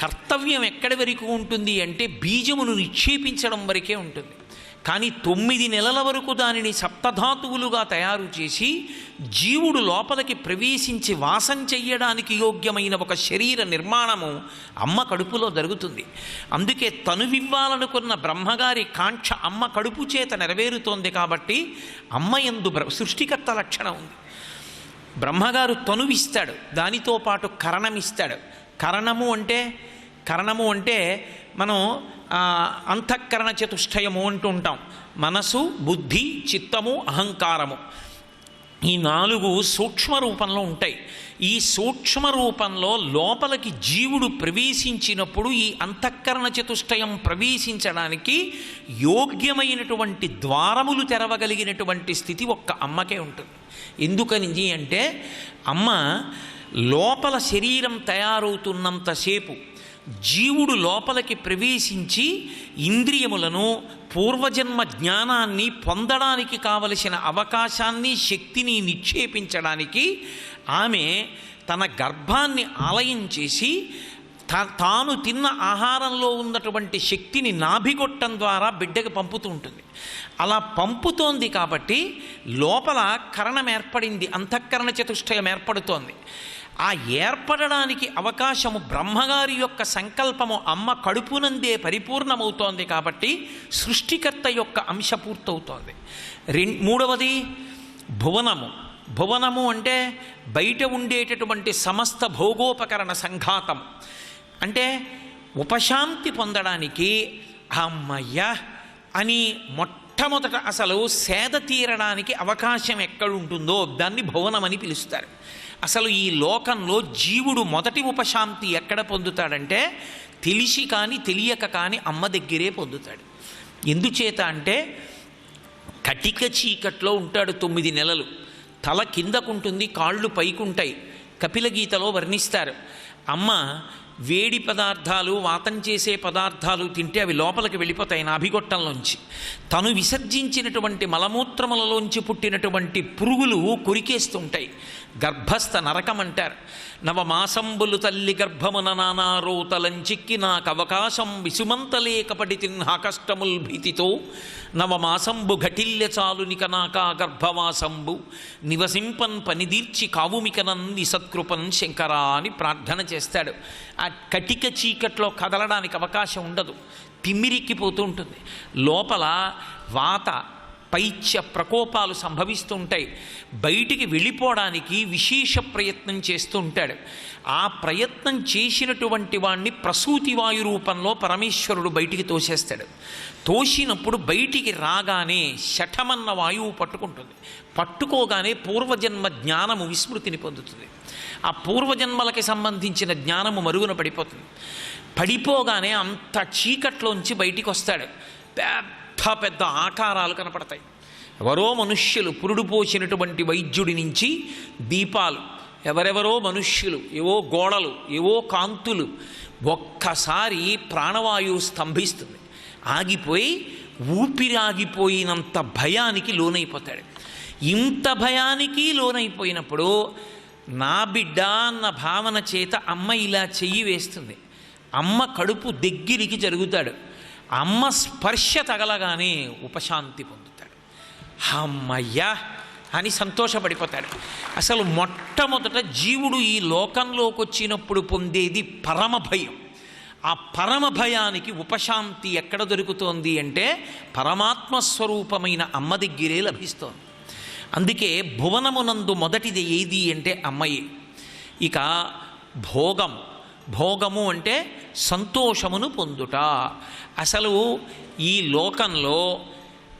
కర్తవ్యం ఎక్కడి వరకు ఉంటుంది అంటే బీజమును నిక్షేపించడం వరకే ఉంటుంది. కానీ 9 నెలల వరకు దానిని సప్తధాతువులుగా తయారు చేసి జీవుడు లోపలికి ప్రవేశించి వాసం చెయ్యడానికి యోగ్యమైన ఒక శరీర నిర్మాణము అమ్మ కడుపులో జరుగుతుంది. అందుకే తనువివ్వాలనుకున్న బ్రహ్మగారి కాంక్ష అమ్మ కడుపు చేత నెరవేరుతోంది. కాబట్టి అమ్మ యందు సృష్టికర్త లక్షణం ఉంది. బ్రహ్మగారు తనువిస్తాడు, దానితో పాటు కరణమిస్తాడు. కరణము అంటే మనం అంతఃకరణ చతుష్టయము అంటూ ఉంటాం. మనసు, బుద్ధి, చిత్తము, అహంకారము, ఈ 4 సూక్ష్మ రూపంలో ఉంటాయి. ఈ సూక్ష్మ రూపంలో లోపలికి జీవుడు ప్రవేశించినప్పుడు ఈ అంతఃకరణ చతుష్టయం ప్రవేశించడానికి యోగ్యమైనటువంటి ద్వారములు తెరవగలిగినటువంటి స్థితి ఒక్క అమ్మకే ఉంటుంది. ఎందుకని అంటే అమ్మ లోపల శరీరం తయారవుతున్నంతసేపు జీవుడు లోపలికి ప్రవేశించి ఇంద్రియములను, పూర్వజన్మ జ్ఞానాన్ని పొందడానికి కావలసిన అవకాశాన్ని, శక్తిని నిక్షేపించడానికి ఆమె తన గర్భాన్ని ఆలయం చేసి తాను తిన్న ఆహారంలో ఉన్నటువంటి శక్తిని నాభిగొట్టం ద్వారా బిడ్డకు పంపుతూ ఉంటుంది. అలా పంపుతోంది కాబట్టి లోపల కరణం ఏర్పడింది, అంతఃకరణ చతుష్టయం ఏర్పడుతోంది. ఆ ఏర్పడడానికి అవకాశము బ్రహ్మగారి యొక్క సంకల్పము అమ్మ కడుపునందే పరిపూర్ణమవుతోంది. కాబట్టి సృష్టికర్త యొక్క అంశ పూర్తవుతోంది. మూడవది భువనము అంటే బయట ఉండేటటువంటి సమస్త భోగోపకరణ సంఘాతం. అంటే ఉపశాంతి పొందడానికి అమ్మయ్య అని మొట్టమొదట అసలు సేద తీరడానికి అవకాశం ఎక్కడుంటుందో దాన్ని భువనమని పిలుస్తారు. అసలు ఈ లోకంలో జీవుడు మొదటి ఉపశాంతి ఎక్కడ పొందుతాడంటే తెలిసి కానీ తెలియక కానీ అమ్మ దగ్గరే పొందుతాడు. ఎందుచేత అంటే కటిక చీకట్లో ఉంటాడు 9 నెలలు. తల కిందకుంటుంది, కాళ్ళు పైకుంటాయి. కపిలగీతలో వర్ణిస్తారు. అమ్మ వేడి పదార్థాలు, వాతం చేసే పదార్థాలు తింటే అవి లోపలికి వెళ్ళిపోతాయి నాభిగొట్టంలోంచి. తను విసర్జించినటువంటి మలమూత్రములలోంచి పుట్టినటువంటి పురుగులు కొరికేస్తుంటాయి. గర్భస్థ నరకం అంటారు. నవమాసంబులు తల్లి గర్భమున నానారోతలంచిక్కి నాకు అవకాశం విసుమంతలేకపడి తిన్నా కష్టముల్ భీతితో నవమాసంబు ఘటిల్య చాలునిక నాకా గర్భవాసంబు నివసింపన్ పనిదీర్చి కావుమికనన్ నిసత్కృపన్ శంకరా అని ప్రార్థన చేస్తాడు. ఆ కటిక చీకట్లో కదలడానికి అవకాశం ఉండదు, తిమ్మిరిక్కిపోతూ ఉంటుంది. లోపల వాత పైత్య ప్రకోపాలు సంభవిస్తూ ఉంటాయి. బయటికి వెళ్ళిపోవడానికి విశేష ప్రయత్నం చేస్తూ ఉంటాడు. ఆ ప్రయత్నం చేసినటువంటి వాణ్ణి ప్రసూతి వాయు రూపంలో పరమేశ్వరుడు బయటికి తోసేస్తాడు. తోసినప్పుడు బయటికి రాగానే శఠమన్న వాయువు పట్టుకుంటుంది. పట్టుకోగానే పూర్వజన్మ జ్ఞానము విస్మృతిని పొందుతుంది. ఆ పూర్వజన్మలకి సంబంధించిన జ్ఞానము మరుగున పడిపోతుంది. పడిపోగానే అంత చీకట్లోంచి బయటికి వస్తాడు. పెద్ద ఆకారాలు కనపడతాయి. ఎవరో మనుష్యులు, పురుడు పోసినటువంటి వైద్యుడి నుంచి దీపాలు, ఎవరెవరో మనుష్యులు, ఏవో గోడలు, ఏవో కాంతులు. ఒక్కసారి ప్రాణవాయువు స్తంభిస్తుంది. ఆగిపోయి ఊపిరాగిపోయినంత భయానికి లోనైపోతాడు. ఇంత భయానికి లోనైపోయినప్పుడు నా బిడ్డ అన్న భావన చేత అమ్మ ఇలా చెయ్యి వేస్తుంది. అమ్మ కడుపు దగ్గరికి జరుగుతాడు. అమ్మ స్పర్శ తగలగానే ఉపశాంతి పొందుతాడు. అమ్మయ్యా అని సంతోషపడిపోతాడు. అసలు మొట్టమొదట జీవుడు ఈ లోకంలోకి వచ్చినప్పుడు పొందేది పరమ భయం. ఆ పరమ భయానికి ఉపశాంతి ఎక్కడ దొరుకుతోంది అంటే పరమాత్మ స్వరూపమైన అమ్మ దగ్గరే లభిస్తోంది. అందుకే భువనమునందు మొదటిది ఏది అంటే అమ్మయే. ఇక భోగము అంటే సంతోషమును పొందుట. అసలు ఈ లోకంలో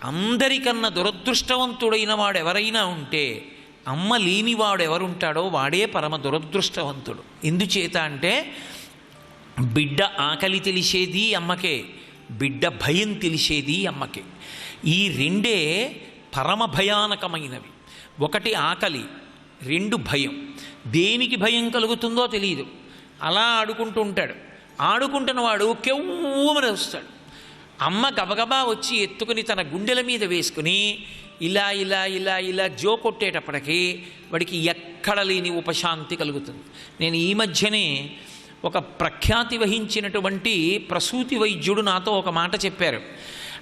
అందరికన్నా దురదృష్టవంతుడైన వాడు ఎవరైనా ఉంటే అమ్మ లేనివాడు ఎవరుంటాడో వాడే పరమ దురదృష్టవంతుడు. ఎందుచేత అంటే బిడ్డ ఆకలి తెలిసేది అమ్మకే, బిడ్డ భయం తెలిసేది అమ్మకే. ఈ రెండే పరమ భయానకమైనవి. ఒకటి ఆకలి, రెండు భయం. దేనికి భయం కలుగుతుందో తెలియదు. అలా ఆడుకుంటూ ఉంటాడు. ఆడుకుంటున్న వాడు కెవ్వుమని వస్తాడు. అమ్మ గబగబా వచ్చి ఎత్తుకుని తన గుండెల మీద వేసుకుని ఇలా ఇలా ఇలా ఇలా జో కొట్టేటప్పటికీ వాడికి ఎక్కడ లేని ఉపశాంతి కలుగుతుంది. నేను ఈ మధ్యనే ఒక ప్రఖ్యాతి వహించినటువంటి ప్రసూతి వైద్యుడు నాతో ఒక మాట చెప్పారు.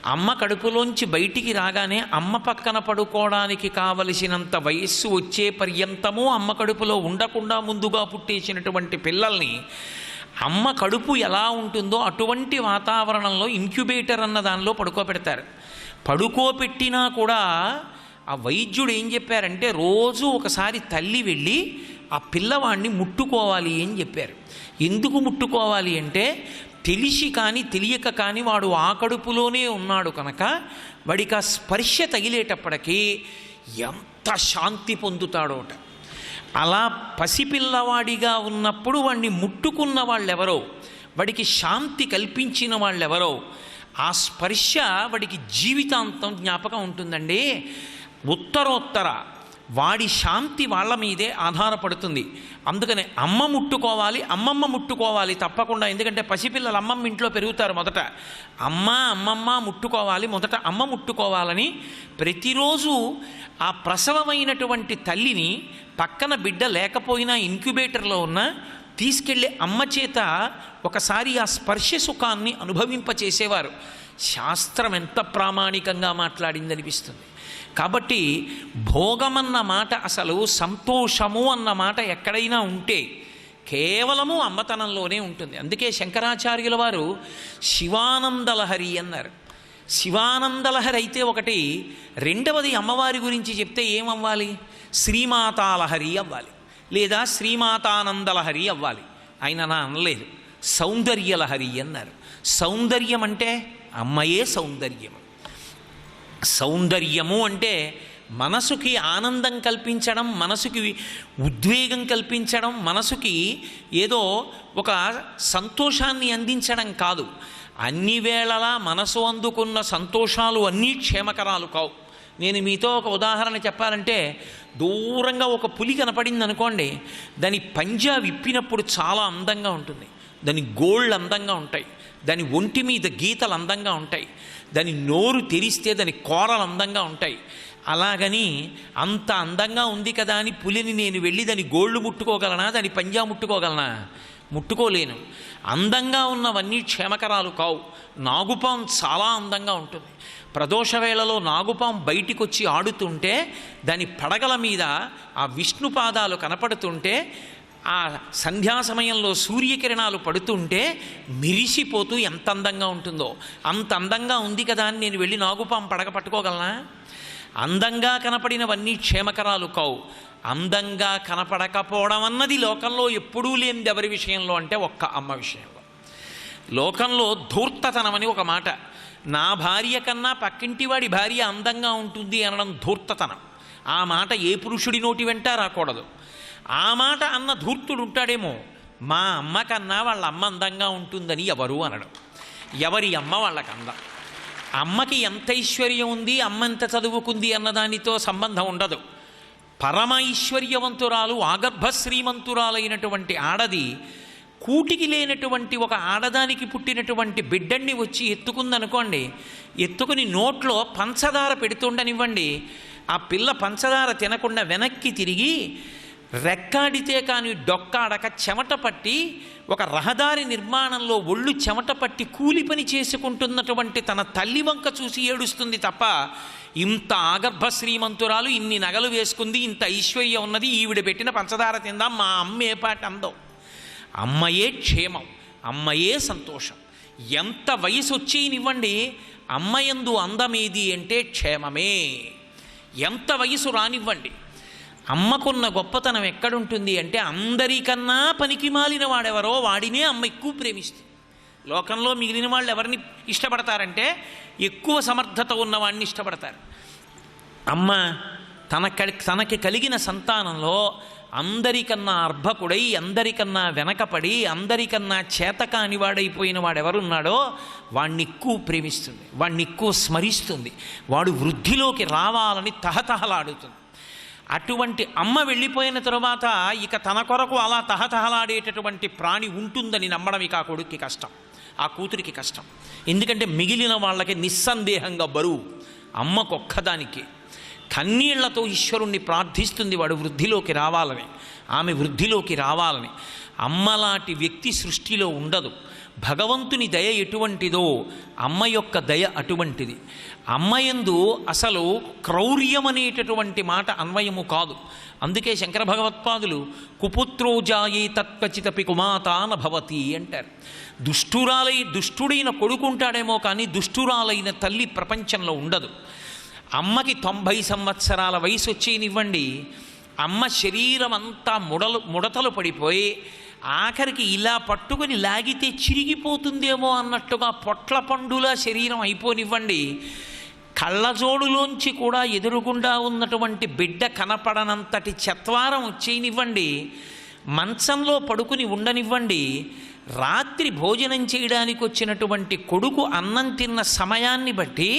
అమ్మ కడుపులోంచి బయటికి రాగానే అమ్మ పక్కన పడుకోవడానికి కావలసినంత వయస్సు వచ్చే పర్యంతము అమ్మ కడుపులో ఉండకుండా ముందుగా పుట్టేసినటువంటి పిల్లల్ని అమ్మ కడుపు ఎలా ఉంటుందో అటువంటి వాతావరణంలో ఇంక్యుబేటర్ అన్న దానిలో పడుకోబెడతారు. పడుకోబెట్టినా కూడా ఆ వైద్యుడు ఏం చెప్పారంటే రోజు ఒకసారి తల్లి వెళ్ళి ఆ పిల్లవాడిని ముట్టుకోవాలి అని చెప్పారు. ఎందుకు ముట్టుకోవాలి అంటే తెలిసి కానీ తెలియక కానీ వాడు ఆ కడుపులోనే ఉన్నాడు కనుక వాడికి ఆ స్పర్శ తగిలేటప్పటికీ ఎంత శాంతి పొందుతాడోట. అలా పసిపిల్లవాడిగా ఉన్నప్పుడు వాడిని ముట్టుకున్న వాళ్ళెవరో, వాడికి శాంతి కల్పించిన వాళ్ళెవరో, ఆ స్పర్శ వాడికి జీవితాంతం జ్ఞాపకం ఉంటుందండి. ఉత్తరోత్తర వాడి శాంతి వాళ్ళ మీదే ఆధారపడుతుంది. అందుకనే అమ్మ ముట్టుకోవాలి, అమ్మమ్మ ముట్టుకోవాలి తప్పకుండా. ఎందుకంటే పసిపిల్లలు అమ్మమ్మ ఇంట్లో పెరుగుతారు. మొదట అమ్మమ్మ ముట్టుకోవాలి, మొదట అమ్మ ముట్టుకోవాలని ప్రతిరోజు ఆ ప్రసవమైనటువంటి తల్లిని పక్కన బిడ్డ లేకపోయినా ఇంక్యుబేటర్లో ఉన్న తీసుకెళ్ళి అమ్మ చేత ఒకసారి ఆ స్పర్శ సుఖాన్ని అనుభవింపచేసేవారు. శాస్త్రం ఎంత ప్రామాణికంగా మాట్లాడిందనిపిస్తుంది. కాబట్టి భోగమన్న మాట, అసలు సంతోషము అన్న మాట ఎక్కడైనా ఉంటే కేవలము అమ్మతనంలోనే ఉంటుంది. అందుకే శంకరాచార్యుల వారు శివానందలహరి అన్నారు. శివానందలహరి అయితే ఒకటి, రెండవది అమ్మవారి గురించి చెప్తే ఏమవ్వాలి? శ్రీమాతాలహరి అవ్వాలి, లేదా శ్రీమాతానందలహరి అవ్వాలి. ఆయన నా అనలేదు, సౌందర్యలహరి అన్నారు. సౌందర్యం అంటే అమ్మయే సౌందర్యం. సౌందర్యము అంటే మనసుకి ఆనందం కల్పించడం, మనసుకి ఉద్వేగం కల్పించడం, మనసుకి ఏదో ఒక సంతోషాన్ని అందించడం కాదు. అన్ని వేళలా మనసు అందుకున్న సంతోషాలు అన్నీ క్షేమకరాలు కావు. నేను మీతో ఒక ఉదాహరణ చెప్పాలంటే, దూరంగా ఒక పులి కనపడింది అనుకోండి, దాని పంజా విప్పినప్పుడు చాలా అందంగా ఉంటుంది, దాని గోళ్ళు అందంగా ఉంటాయి, దాని ఒంటి మీద గీతలు అందంగా ఉంటాయి, దాని నోరు తెరిస్తే దాని కోరలు అందంగా ఉంటాయి. అలాగని అంత అందంగా ఉంది కదా అని పులిని నేను వెళ్ళి దాని గోళ్ళు ముట్టుకోగలనా, దాని పంజా ముట్టుకోగలనా? ముట్టుకోలేను. అందంగా ఉన్నవన్నీ క్షేమకరాలు కావు. నాగుపాం చాలా అందంగా ఉంటుంది. ప్రదోష వేళలో నాగుపాం బయటికి వచ్చి ఆడుతుంటే దాని పడగల మీద ఆ విష్ణు పాదాలు కనపడుతుంటే, ఆ సంధ్యా సమయంలో సూర్యకిరణాలు పడుతుంటే మిరిసిపోతూ ఎంత అందంగా ఉంటుందో, అంత అందంగా ఉంది కదా అని నేను వెళ్ళి నాగుపాం పడగ పట్టుకోగలనా? అందంగా కనపడినవన్నీ క్షేమకరాలు కావు. అందంగా కనపడకపోవడం అన్నది లోకంలో ఎప్పుడూ లేనిది ఎవరి విషయంలో అంటే ఒక్క అమ్మ విషయంలో. లోకంలో ధూర్తతనం అని ఒక మాట. నా భార్య కన్నా పక్కింటివాడి భార్య అందంగా ఉంటుంది అనడం ధూర్తతనం. ఆ మాట ఏ పురుషుడి నోటి వెంట రాకూడదు. ఆ మాట అన్న ధూర్తుడు ఉంటాడేమో, మా అమ్మ కన్నా వాళ్ళ అమ్మ అందంగా ఉంటుందని ఎవరు అనడం. ఎవరి అమ్మ వాళ్ళకి అందం. అమ్మకి ఎంత ఐశ్వర్యం ఉంది, అమ్మ ఎంత చదువుకుంది అన్నదానితో సంబంధం ఉండదు. పరమ ఐశ్వర్యవంతురాలు, ఆగర్భ శ్రీమంతురాలైనటువంటి ఆడది కూటికి లేనటువంటి ఒక ఆడదానికి పుట్టినటువంటి బిడ్డన్ని వచ్చి ఎత్తుకుందనుకోండి, ఎత్తుకుని నోట్లో పంచదార పెడుతుండనివ్వండి, ఆ పిల్ల పంచదార తినకుండా వెనక్కి తిరిగి రెక్కాడితే కానీ డొక్కాడక చెమట పట్టి ఒక రహదారి నిర్మాణంలో ఒళ్ళు చెమట పట్టి కూలి పని చేసుకుంటున్నటువంటి తన తల్లి వంక చూసి ఏడుస్తుంది తప్ప ఇంత ఆగర్భ శ్రీమంతురాలు, ఇన్ని నగలు వేసుకుంది, ఇంత ఐశ్వర్యం ఉన్నది, ఈవిడ పెట్టిన పంచదార తిందా మా అమ్మ ఏ పాట అందో. అమ్మయే క్షేమం, అమ్మయే సంతోషం. ఎంత వయసు వచ్చేయనివ్వండి, అమ్మయందు అందమేది అంటే క్షేమమే. ఎంత వయసు రానివ్వండి, అమ్మకున్న గొప్పతనం ఎక్కడుంటుంది అంటే అందరికన్నా పనికి మాలిన వాడెవరో వాడినే అమ్మ ఎక్కువ ప్రేమిస్తుంది. లోకంలో మిగిలిన వాళ్ళు ఎవరిని ఇష్టపడతారంటే ఎక్కువ సమర్థత ఉన్నవాడిని ఇష్టపడతారు. అమ్మ తనకి కలిగిన సంతానంలో అందరికన్నా అర్భకుడై, అందరికన్నా వెనకపడి, అందరికన్నా చేతకాని వాడైపోయిన వాడెవరున్నాడో వాణ్ణి ఎక్కువ ప్రేమిస్తుంది, వాణ్ణి ఎక్కువ స్మరిస్తుంది, వాడు వృద్ధిలోకి రావాలని తహతహలాడుతుంది. అటువంటి అమ్మ వెళ్ళిపోయిన తరువాత ఇక తన కొరకు అలా తహతహలాడేటటువంటి ప్రాణి ఉంటుందని నమ్మడం ఇక ఆ కొడుక్కి కష్టం, ఆ కూతురికి కష్టం. ఎందుకంటే మిగిలిన వాళ్ళకి నిస్సందేహంగా బరువు అమ్మకొక్కదానికి. కన్నీళ్లతో ఈశ్వరుణ్ణి ప్రార్థిస్తుంది వాడు వృద్ధిలోకి రావాలని, ఆమె వృద్ధిలోకి రావాలని. అమ్మలాంటి వ్యక్తి సృష్టిలో ఉండదు. భగవంతుని దయ ఎటువంటిదో అమ్మ యొక్క దయ అటువంటిది. అమ్మయందు అసలు క్రౌర్యం అనేటటువంటి మాట అన్వయము కాదు. అందుకే శంకర భగవత్పాదులు కుపుత్రోజాయే తత్వచితపి కుమాతాన భవతి అంటారు. దుష్టుడైన కొడుకుంటాడేమో కానీ దుష్టురాలైన తల్లి ప్రపంచంలో ఉండదు. అమ్మకి 90 సంవత్సరాల వయసు వచ్చేనివ్వండి, అమ్మ శరీరం అంతా ముడతలు పడిపోయి ఆఖరికి ఇలా పట్టుకుని లాగితే చిరిగిపోతుందేమో అన్నట్టుగా పొట్ల పండులా శరీరం అయిపోనివ్వండి, కళ్ళజోడులోంచి కూడా ఎదురుగుండా ఉన్నటువంటి బిడ్డ కనపడనంతటి చత్వారం వచ్చేనివ్వండి, మంచంలో పడుకుని ఉండనివ్వండి, రాత్రి భోజనం చేయడానికి వచ్చినటువంటి కొడుకు అన్నం తిన్న సమయాన్ని బట్టి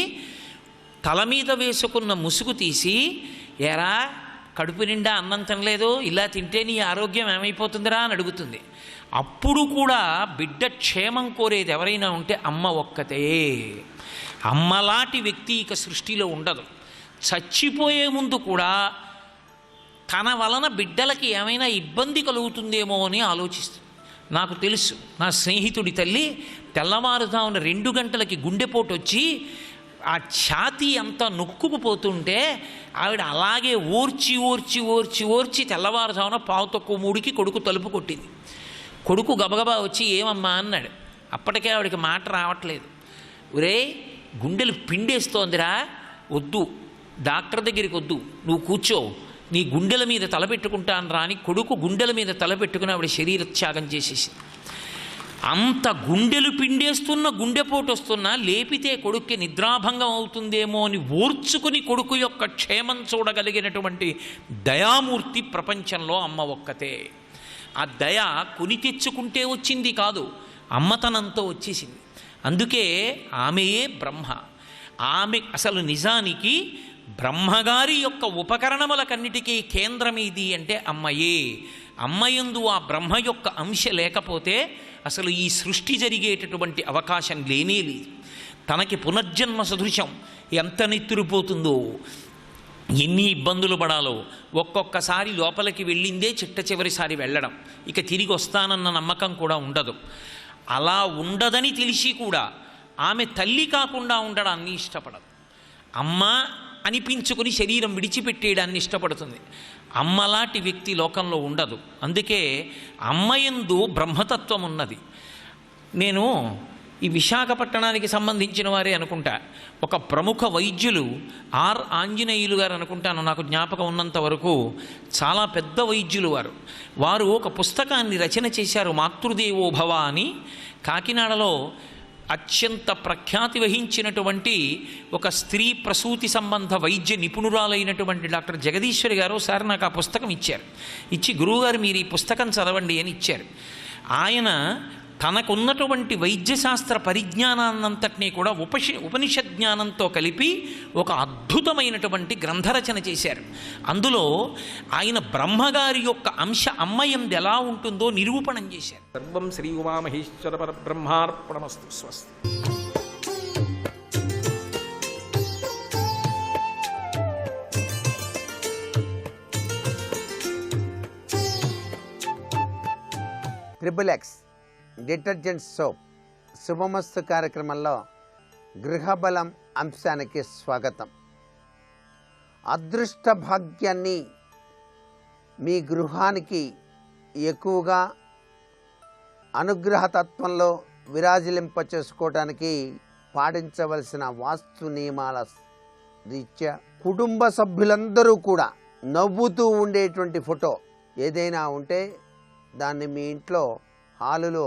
తల మీద వేసుకున్న ముసుగు తీసి, ఎరా కడుపు నిండా అన్నం తినలేదు, ఇలా తింటే నీ ఆరోగ్యం ఏమైపోతుందిరా అని అడుగుతుంది. అప్పుడు కూడా బిడ్డ క్షేమం కోరేది ఎవరైనా ఉంటే అమ్మ ఒక్కతే. అమ్మలాంటి వ్యక్తి ఇక సృష్టిలో ఉండదు. చచ్చిపోయే ముందు కూడా తన వలన బిడ్డలకి ఏమైనా ఇబ్బంది కలుగుతుందేమో అని ఆలోచిస్తుంది. నాకు తెలుసు, నా స్నేహితుడి తల్లి తెల్లవారుజామున 2 గంటలకి గుండెపోటు వచ్చి ఆ ఛాతీ అంతా నొక్కుకుపోతుంటే ఆవిడ అలాగే ఓర్చి తెల్లవారుజామున 2:45 కొడుకు తలుపు కొట్టింది. కొడుకు గబగబా వచ్చి ఏమమ్మా అన్నాడు. అప్పటికే ఆవిడకి మాట రావట్లేదు. ఒరే గుండెలు పిండేస్తోందిరా, వద్దు డాక్టర్ దగ్గరికి వద్దు, నువ్వు కూర్చో, నీ గుండెల మీద తలపెట్టుకుంటాను రా అని కొడుకు గుండెల మీద తలపెట్టుకుని ఆవిడ శరీర త్యాగం చేసేసింది. అంత గుండెలు పిండేస్తున్న, గుండెపోటు వస్తున్నా లేపితే కొడుక్కి నిద్రాభంగం అవుతుందేమో అని ఓర్చుకుని కొడుకు యొక్క క్షేమం చూడగలిగినటువంటి దయామూర్తి ప్రపంచంలో అమ్మ ఒక్కతే. ఆ దయ కొని తెచ్చుకుంటే వచ్చింది కాదు, అమ్మతనంతో వచ్చేసింది. అందుకే ఆమెయే బ్రహ్మ. ఆమె అసలు నిజానికి బ్రహ్మగారి యొక్క ఉపకరణములకన్నిటికీ కేంద్రమేది అంటే అమ్మయే. అమ్మయందు ఆ బ్రహ్మ యొక్క అంశ లేకపోతే అసలు ఈ సృష్టి జరిగేటటువంటి అవకాశం లేనే లేదు. తనకి పునర్జన్మ సదృశం ఎంత నెత్తురుపోతుందో, ఎన్ని ఇబ్బందులు పడాలో. ఒక్కొక్కసారి లోపలికి వెళ్ళిందే చిట్ట చివరిసారి వెళ్ళడం, ఇక తిరిగి వస్తానన్న నమ్మకం కూడా ఉండదు. అలా ఉండదని తెలిసి కూడా ఆమె తల్లి కాకుండా ఉండడాన్ని ఇష్టపడదు. అమ్మ అనిపించుకుని శరీరం విడిచిపెట్టేయడాన్ని ఇష్టపడుతుంది. అమ్మలాంటి వ్యక్తి లోకంలో ఉండదు. అందుకే అమ్మయందు బ్రహ్మతత్వం ఉన్నది. నేను ఈ విశాఖపట్టణానికి సంబంధించిన వారే అనుకుంటా, ఒక ప్రముఖ వైద్యులు ఆర్ ఆంజనేయులు గారు అనుకుంటాను, నాకు జ్ఞాపకం ఉన్నంత వరకు చాలా పెద్ద వైద్యులు వారు ఒక పుస్తకాన్ని రచన చేశారు, మాతృదేవోభవ అని. కాకినాడలో అత్యంత ప్రఖ్యాతి వహించినటువంటి ఒక స్త్రీ ప్రసూతి సంబంధ వైద్య నిపుణురాలైనటువంటి డాక్టర్ జగదీశ్వరి గారు ఒకసారి నాకు ఆ పుస్తకం ఇచ్చారు. ఇచ్చి గురువుగారు మీరు ఈ పుస్తకం చదవండి అని ఇచ్చారు. ఆయన తనకున్నటువంటి వైద్యశాస్త్ర పరిజ్ఞానాన్నంతటినీ కూడా ఉపనిషత్ జ్ఞానంతో కలిపి ఒక అద్భుతమైనటువంటి గ్రంథరచన చేశారు. అందులో ఆయన బ్రహ్మగారి యొక్క అంశ అమ్మయంది ఎలా ఉంటుందో నిరూపణం చేశారు. సర్వం శ్రీ ఉమామహేశ్వర పరబ్రహ్మార్పణమస్తు. స్వస్తి. XXX డిటర్జెంట్ సోప్ శుభమస్తు కార్యక్రమంలో గృహబలం అంశానికి స్వాగతం. అదృష్ట భాగ్యాన్ని మీ గృహానికి ఎక్కువగా అనుగ్రహతత్వంలో విరాజిలింప చేసుకోవడానికి పాటించవలసిన వాస్తు నియమాల రీత్యా కుటుంబ సభ్యులందరూ కూడా నవ్వుతూ ఉండేటువంటి ఫోటో ఏదైనా ఉంటే దాన్ని మీ ఇంట్లో హాలులో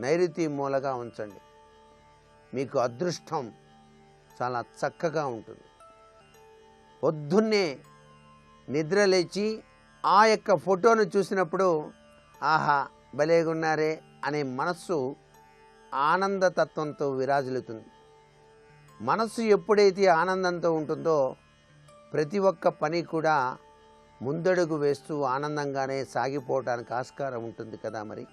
నైరుతి మూలగా ఉంచండి. మీకు అదృష్టం చాలా చక్కగా ఉంటుంది. పొద్దున్నే నిద్ర లేచి ఆ యొక్క ఫోటోను చూసినప్పుడు ఆహా భలేగున్నారే అనే మనస్సు ఆనందతత్వంతో విరాజిల్లుతుంది. మనస్సు ఎప్పుడైతే ఆనందంతో ఉంటుందో ప్రతి ఒక్క పని కూడా ముందడుగు వేస్తూ ఆనందంగానే సాగిపోవడానికి ఆస్కారం ఉంటుంది కదా. మరి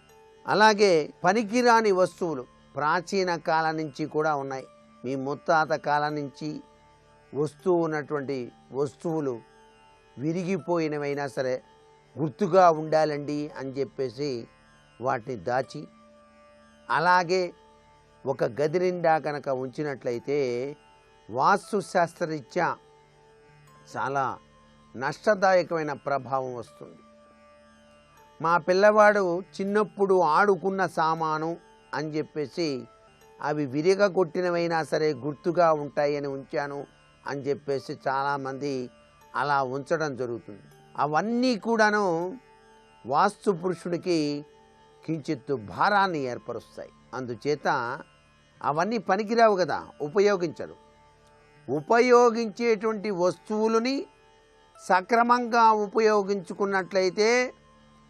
అలాగే పనికిరాని వస్తువులు ప్రాచీన కాలం నుంచి కూడా ఉన్నాయి. మీ ముత్తాత కాలం నుంచి వస్తూ ఉన్నటువంటి వస్తువులు విరిగిపోయినవైనా సరే గుర్తుగా ఉండాలండి అని చెప్పేసి వాటిని దాచి అలాగే ఒక గది నిండా కనుక ఉంచినట్లయితే వాస్తు శాస్త్రరీత్యా చాలా నష్టదాయకమైన ప్రభావం వస్తుంది. మా పిల్లవాడు చిన్నప్పుడు ఆడుకున్న సామాను అని చెప్పేసి అవి విరగొట్టినవైనా సరే గుర్తుగా ఉంటాయని ఉంచాను అని చెప్పేసి చాలామంది అలా ఉంచడం జరుగుతుంది. అవన్నీ కూడాను వాస్తు పురుషుడికి కించిత్తు భారాన్ని ఏర్పరుస్తాయి. అందుచేత అవన్నీ పనికిరావు కదా, ఉపయోగించరు. ఉపయోగించేటువంటి వస్తువులని సక్రమంగా ఉపయోగించుకున్నట్లయితే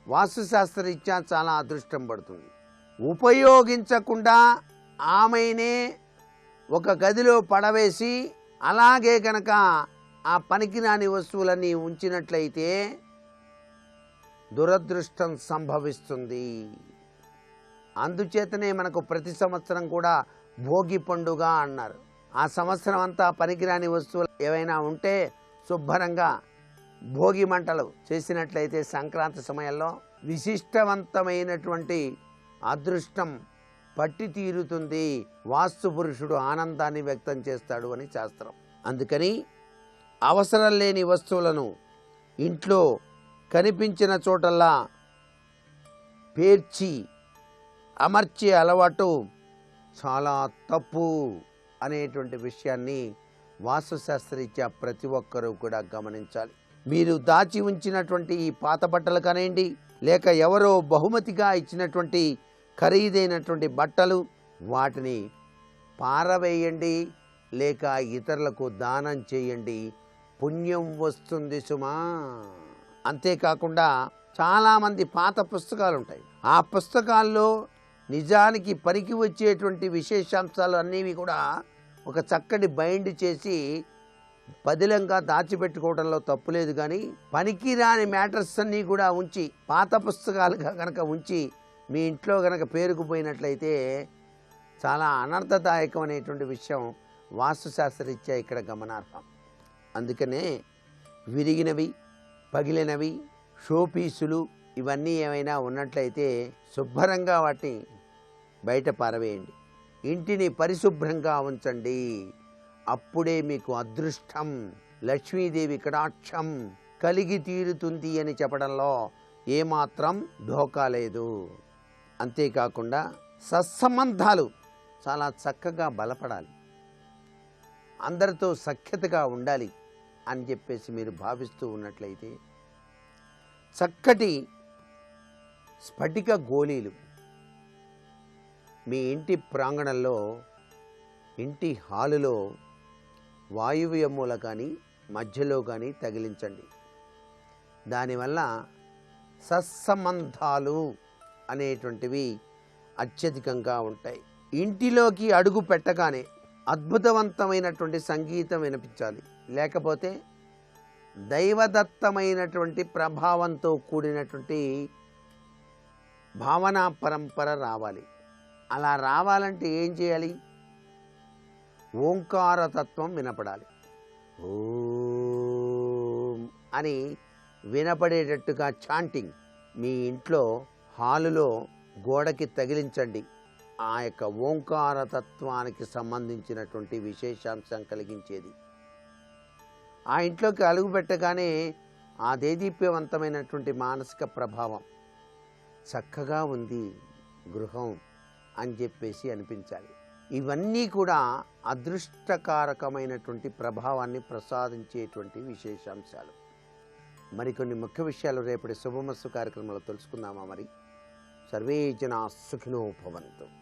వాస్తుశాస్త్రరీత్యా చాలా అదృష్టం పడుతుంది. ఉపయోగించకుండా ఆమెనే ఒక గదిలో పడవేసి అలాగే కనుక ఆ పనికిరాని వస్తువులన్నీ ఉంచినట్లయితే దురదృష్టం సంభవిస్తుంది. అందుచేతనే మనకు ప్రతి సంవత్సరం కూడా భోగి పండుగ అన్నారు. ఆ సంవత్సరం అంతా పనికిరాని వస్తువులు ఏవైనా ఉంటే శుభ్రంగా భోగి మంటలు చేసినట్లయితే సంక్రాంతి సమయంలో విశిష్టవంతమైనటువంటి అదృష్టం పట్టి తీరుతుంది. వాస్తు పురుషుడు ఆనందాన్ని వ్యక్తం చేస్తాడు అని శాస్త్రం. అందుకని అవసరం లేని వస్తువులను ఇంట్లో కనిపించిన చోటల్లా పేర్చి అమర్చే అలవాటు చాలా తప్పు అనేటువంటి విషయాన్ని వాస్తుశాస్త్రరీత్యా ప్రతి ఒక్కరూ కూడా గమనించాలి. మీరు దాచి ఉంచినటువంటి ఈ పాత బట్టలు కానివ్వండి, లేక ఎవరో బహుమతిగా ఇచ్చినటువంటి ఖరీదైనటువంటి బట్టలు వాటిని పారవేయండి, లేక ఇతరులకు దానం చేయండి, పుణ్యం వస్తుంది సుమా. అంతేకాకుండా చాలామంది పాత పుస్తకాలు ఉంటాయి. ఆ పుస్తకాల్లో నిజానికి పనికి వచ్చేటువంటి విశేషాంశాలు అన్నీ కూడా ఒక చక్కటి బైండ్ చేసి పదిలంగా దాచిపెట్టుకోవడంలో తప్పులేదు. కానీ పనికిరాని మ్యాటర్స్ అన్నీ కూడా ఉంచి పాత పుస్తకాలుగా కనుక ఉంచి మీ ఇంట్లో కనుక పేరుకుపోయినట్లయితే చాలా అనర్థదాయకం అనేటువంటి విషయం వాస్తుశాస్త్రరీత్యా ఇక్కడ గమనార్హం. అందుకనే విరిగినవి, పగిలినవి, షోపీసులు ఇవన్నీ ఏమైనా ఉన్నట్లయితే శుభ్రంగా వాటిని బయట పారవేయండి. ఇంటిని పరిశుభ్రంగా ఉంచండి. అప్పుడే మీకు అదృష్టం, లక్ష్మీదేవి కటాక్షం కలిగి తీరుతుంది అని చెప్పడంలో ఏమాత్రం ఢోకా లేదు. అంతేకాకుండా సత్సంబంధాలు చాలా చక్కగా బలపడాలి, అందరితో సఖ్యతగా ఉండాలి అని చెప్పేసి మీరు భావిస్తూ ఉన్నట్లయితే చక్కటి స్ఫటిక గోళీలు మీ ఇంటి ప్రాంగణంలో, ఇంటి హాలులో వాయువ్య మూల కానీ మధ్యలో కానీ తగిలించండి. దానివల్ల సత్సంబంధాలు అనేటువంటివి అత్యధికంగా ఉంటాయి. ఇంటిలోకి అడుగు పెట్టగానే అద్భుతవంతమైనటువంటి సంగీతం వినిపించాలి, లేకపోతే దైవదత్తమైనటువంటి ప్రభావంతో కూడినటువంటి భావనా పరంపర రావాలి. అలా రావాలంటే ఏం చేయాలి? ఓంకారతత్వం వినపడాలి. ఓం అని వినపడేటట్టుగా చాంటింగ్ మీ ఇంట్లో హాలులో గోడకి తగిలించండి. ఆ యొక్క ఓంకార తత్వానికి సంబంధించినటువంటి విశేషాంశం కలిగించేది. ఆ ఇంట్లోకి అడుగు పెట్టగానే ఆ దేదీప్యవంతమైనటువంటి మానసిక ప్రభావం, చక్కగా ఉంది గృహం అని చెప్పేసి అనిపించాలి. ఇవన్నీ కూడా అదృష్టకారకమైనటువంటి ప్రభావాన్ని ప్రసాదించేటువంటి విశేషాంశాలు. మరికొన్ని ముఖ్య విషయాలు రేపటి శుభమస్తు కార్యక్రమంలో తెలుసుకుందామా? మరి సర్వే జనా సుఖినో భవంతు.